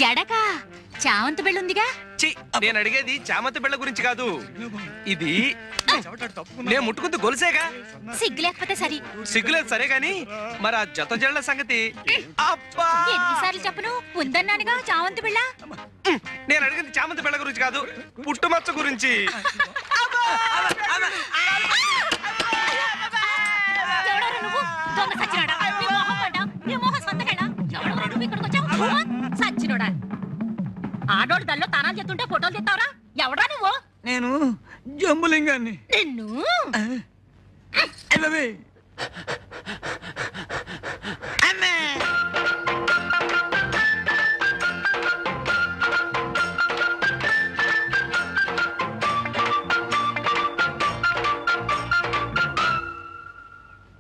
జడకా చామంతి బెళ్ళుందిగా. నేను అడిగేది చామంతి బిళ్ళ గురించి కాదు. ఇది నేను ముట్టుకుంటూ గొలుసేగా. సిగ్గు లేకపోతే సరి. సిగ్గులేదు సరే గాని మరి ఆ జత జళ్ళ సంగతి. అబ్బా ఎన్నిసార్లు చెప్పను, ఉందన్నానుగా చామంతి బిళ్ళ. నేను అడిగింది చామంతి బిళ్ళ గురించి కాదు, పుట్టుమచ్చ గురించి. ఎవడారా నువ్వు? దొంగ సచ్చినాడా? నీ మొహం పడ్డా? నీ మొహం సంతకేడా? ఎవడరా నువ్వు ఇక్కడికి వచ్చావు? సచ్చినోడా. ఆడోడు దల్లో తానాలు చేస్తుంటే ఫోటోలు తెస్తావరా? ఎవడా నువ్వు? నేను జంబులింగాన్ని. నిన్ను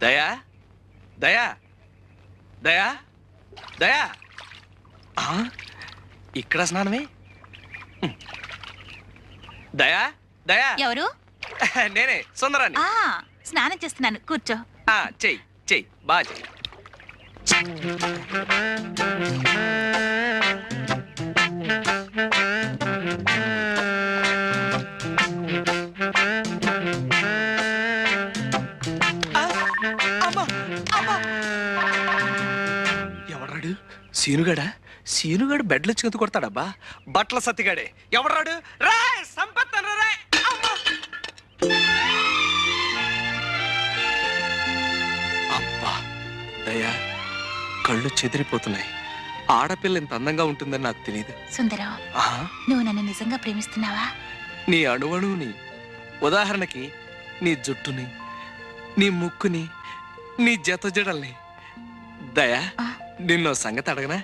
దయా దయా దయా దయా ఇక్కడ స్నానమే. దయా దయా. ఎవరు? నేనే సుందరాన్ని. స్నానం చేస్తున్నాను, కూర్చో. చెయ్యి చెయ్యి బాగా చెయ్యి. ఎవడాడు? సీనుగాడా? సీనుగాడు బెడ్లు వచ్చి కొడతాడబ్బా. బట్టల సత్తిగాడే. ఎవడాడు? రా సంపత్తను రా. అబ్బా దయా, కళ్ళు చెదిరిపోతున్నాయి. ఆడపిల్ల ఇంత అందంగా ఉంటుందని నాకు తెలియదు. సుందరం, నువ్వు నన్ను నిజంగా ప్రేమిస్తున్నావా? నీ అణువణువుని, ఉదాహరణకి నీ జుట్టుని, నీ ముక్కుని, నీ జత జడల్ని. దయా, నిన్నో సంగతి అడగనా?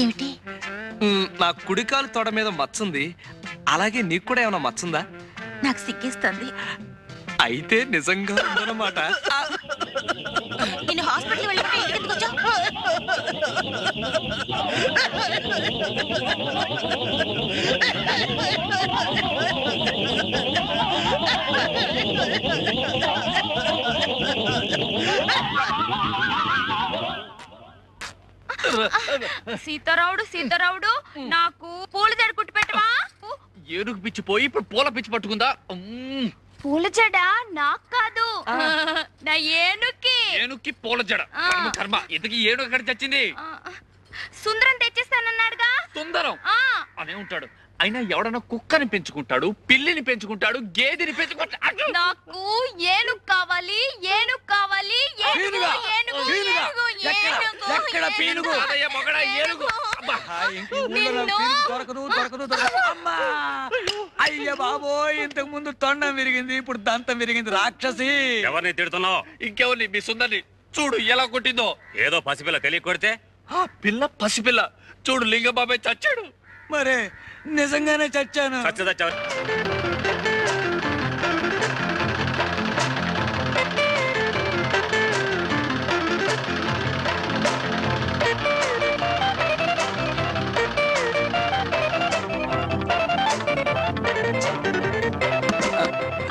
ఏమిటి? నా కుడికాలు తొడ మీద మచ్చుంది, అలాగే నీకు కూడా ఏమైనా మచ్చుందా? నాకు సిగ్గేస్తుంది. అయితే నిజంగా ఉందన్నమాట. నేను హాస్పిటల్ వెళ్ళకుండా ఇంటికి ఎందుకు వచ్చావు? సీతారావుడు సీతారావుడు, నాకు పూల జడ కుట్టి పెట్టవా? ఏనుగు పిచ్చి పోయి ఇప్పుడు పూల పిచ్చి పట్టుకుందా? పూల జడ నాకు కాదు, నా ఏనుక్కి. ఏనుక్కి పూల జడ. కర్మ. ఇంతకీ ఏనుగు ఎక్కడ చచ్చింది? సుందరం తెచ్చిస్తానన్నాడుగా. సుందరం అనే ఉంటాడు. అయినా ఎవడన్నా కుక్కని పెంచుకుంటాడు, పిల్లిని పెంచుకుంటాడు, గేదెని పెంచుకుంటాడు. నాకు ఏనుగు కావాలి, ఏనుగు కావాలి, ఏనుగు, ఏనుగు, ఏనుగు, ఏనుగు, ఎక్కడ పీనుగు? అదయ్య మొగడ ఏనుగు. అయ్య బాబోయ్, ఇంతకు ముందు తొండం విరిగింది, ఇప్పుడు దంతం విరిగింది. రాక్షసి. ఎవరిని తిడుతున్నావు? ఇంకెవరిని? మీ సుందరిని. చూడు ఎలా కొట్టిందో. ఏదో పసిపిల్ల తెలియ కొడితే. ఆ పిల్ల పసిపిల్ల. చూడు లింగబాబాయ్ చచ్చాడు. మరే నిజంగానే చచ్చాను.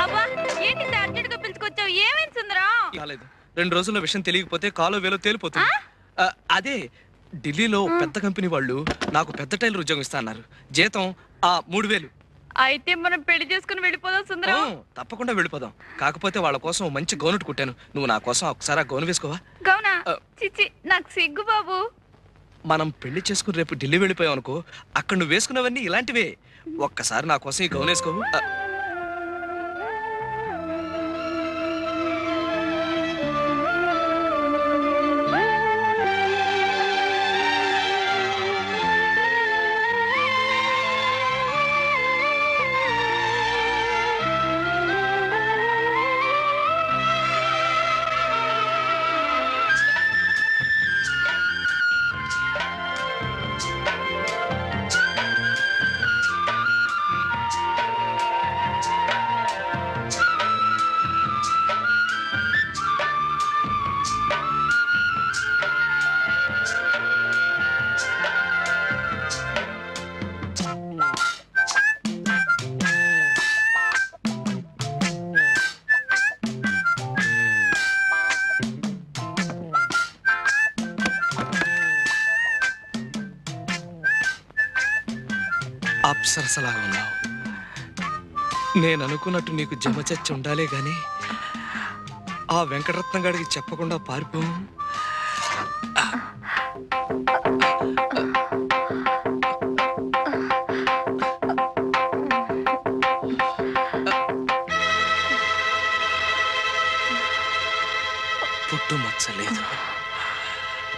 అబ్బా, ఏంటి అర్జెంట్ గా పిలుచుకొచ్చావు? ఏమైంది సుందరం? కాలేదు. 2 రోజుల్లో విషయం తెలియకపోతే కాలో వేలో తేలిపోతుంది. అదే ఢిల్లీలో పెద్ద కంపెనీ వాళ్ళు నాకు పెద్ద టైలర్ ఉద్యోగం ఇస్తా అన్నారు. జీతం 3000. అయితే మనం పెళ్లి చేసుకుని వెళ్ళిపోదాం సుందరం. తప్పకుండా వెళ్ళిపోదాం. కాకపోతే వాళ్ళ కోసం మంచి గౌను కుట్టాను. నువ్వు నా కోసం ఒకసారి ఆ గౌను వేసుకోవా? గౌనా? చిచ్చి, నాకు సిగ్గు బాబు. మనం పెళ్లి చేసుకుని రేపు ఢిల్లీ వెళ్ళిపోయావు అనుకో, అక్కడ నువ్వు వేసుకున్నవన్నీ ఇలాంటివే. ఒక్కసారి నా కోసం ఈ గౌను వేసుకోవు? అప్సరసలాగా ఉన్నావు. నేను అనుకున్నట్టు నీకు జమచచ్చి ఉండాలే గాని ఆ వెంకటరత్నం గారికి చెప్పకుండా పారిపో. పుట్టుమచ్చలేదు.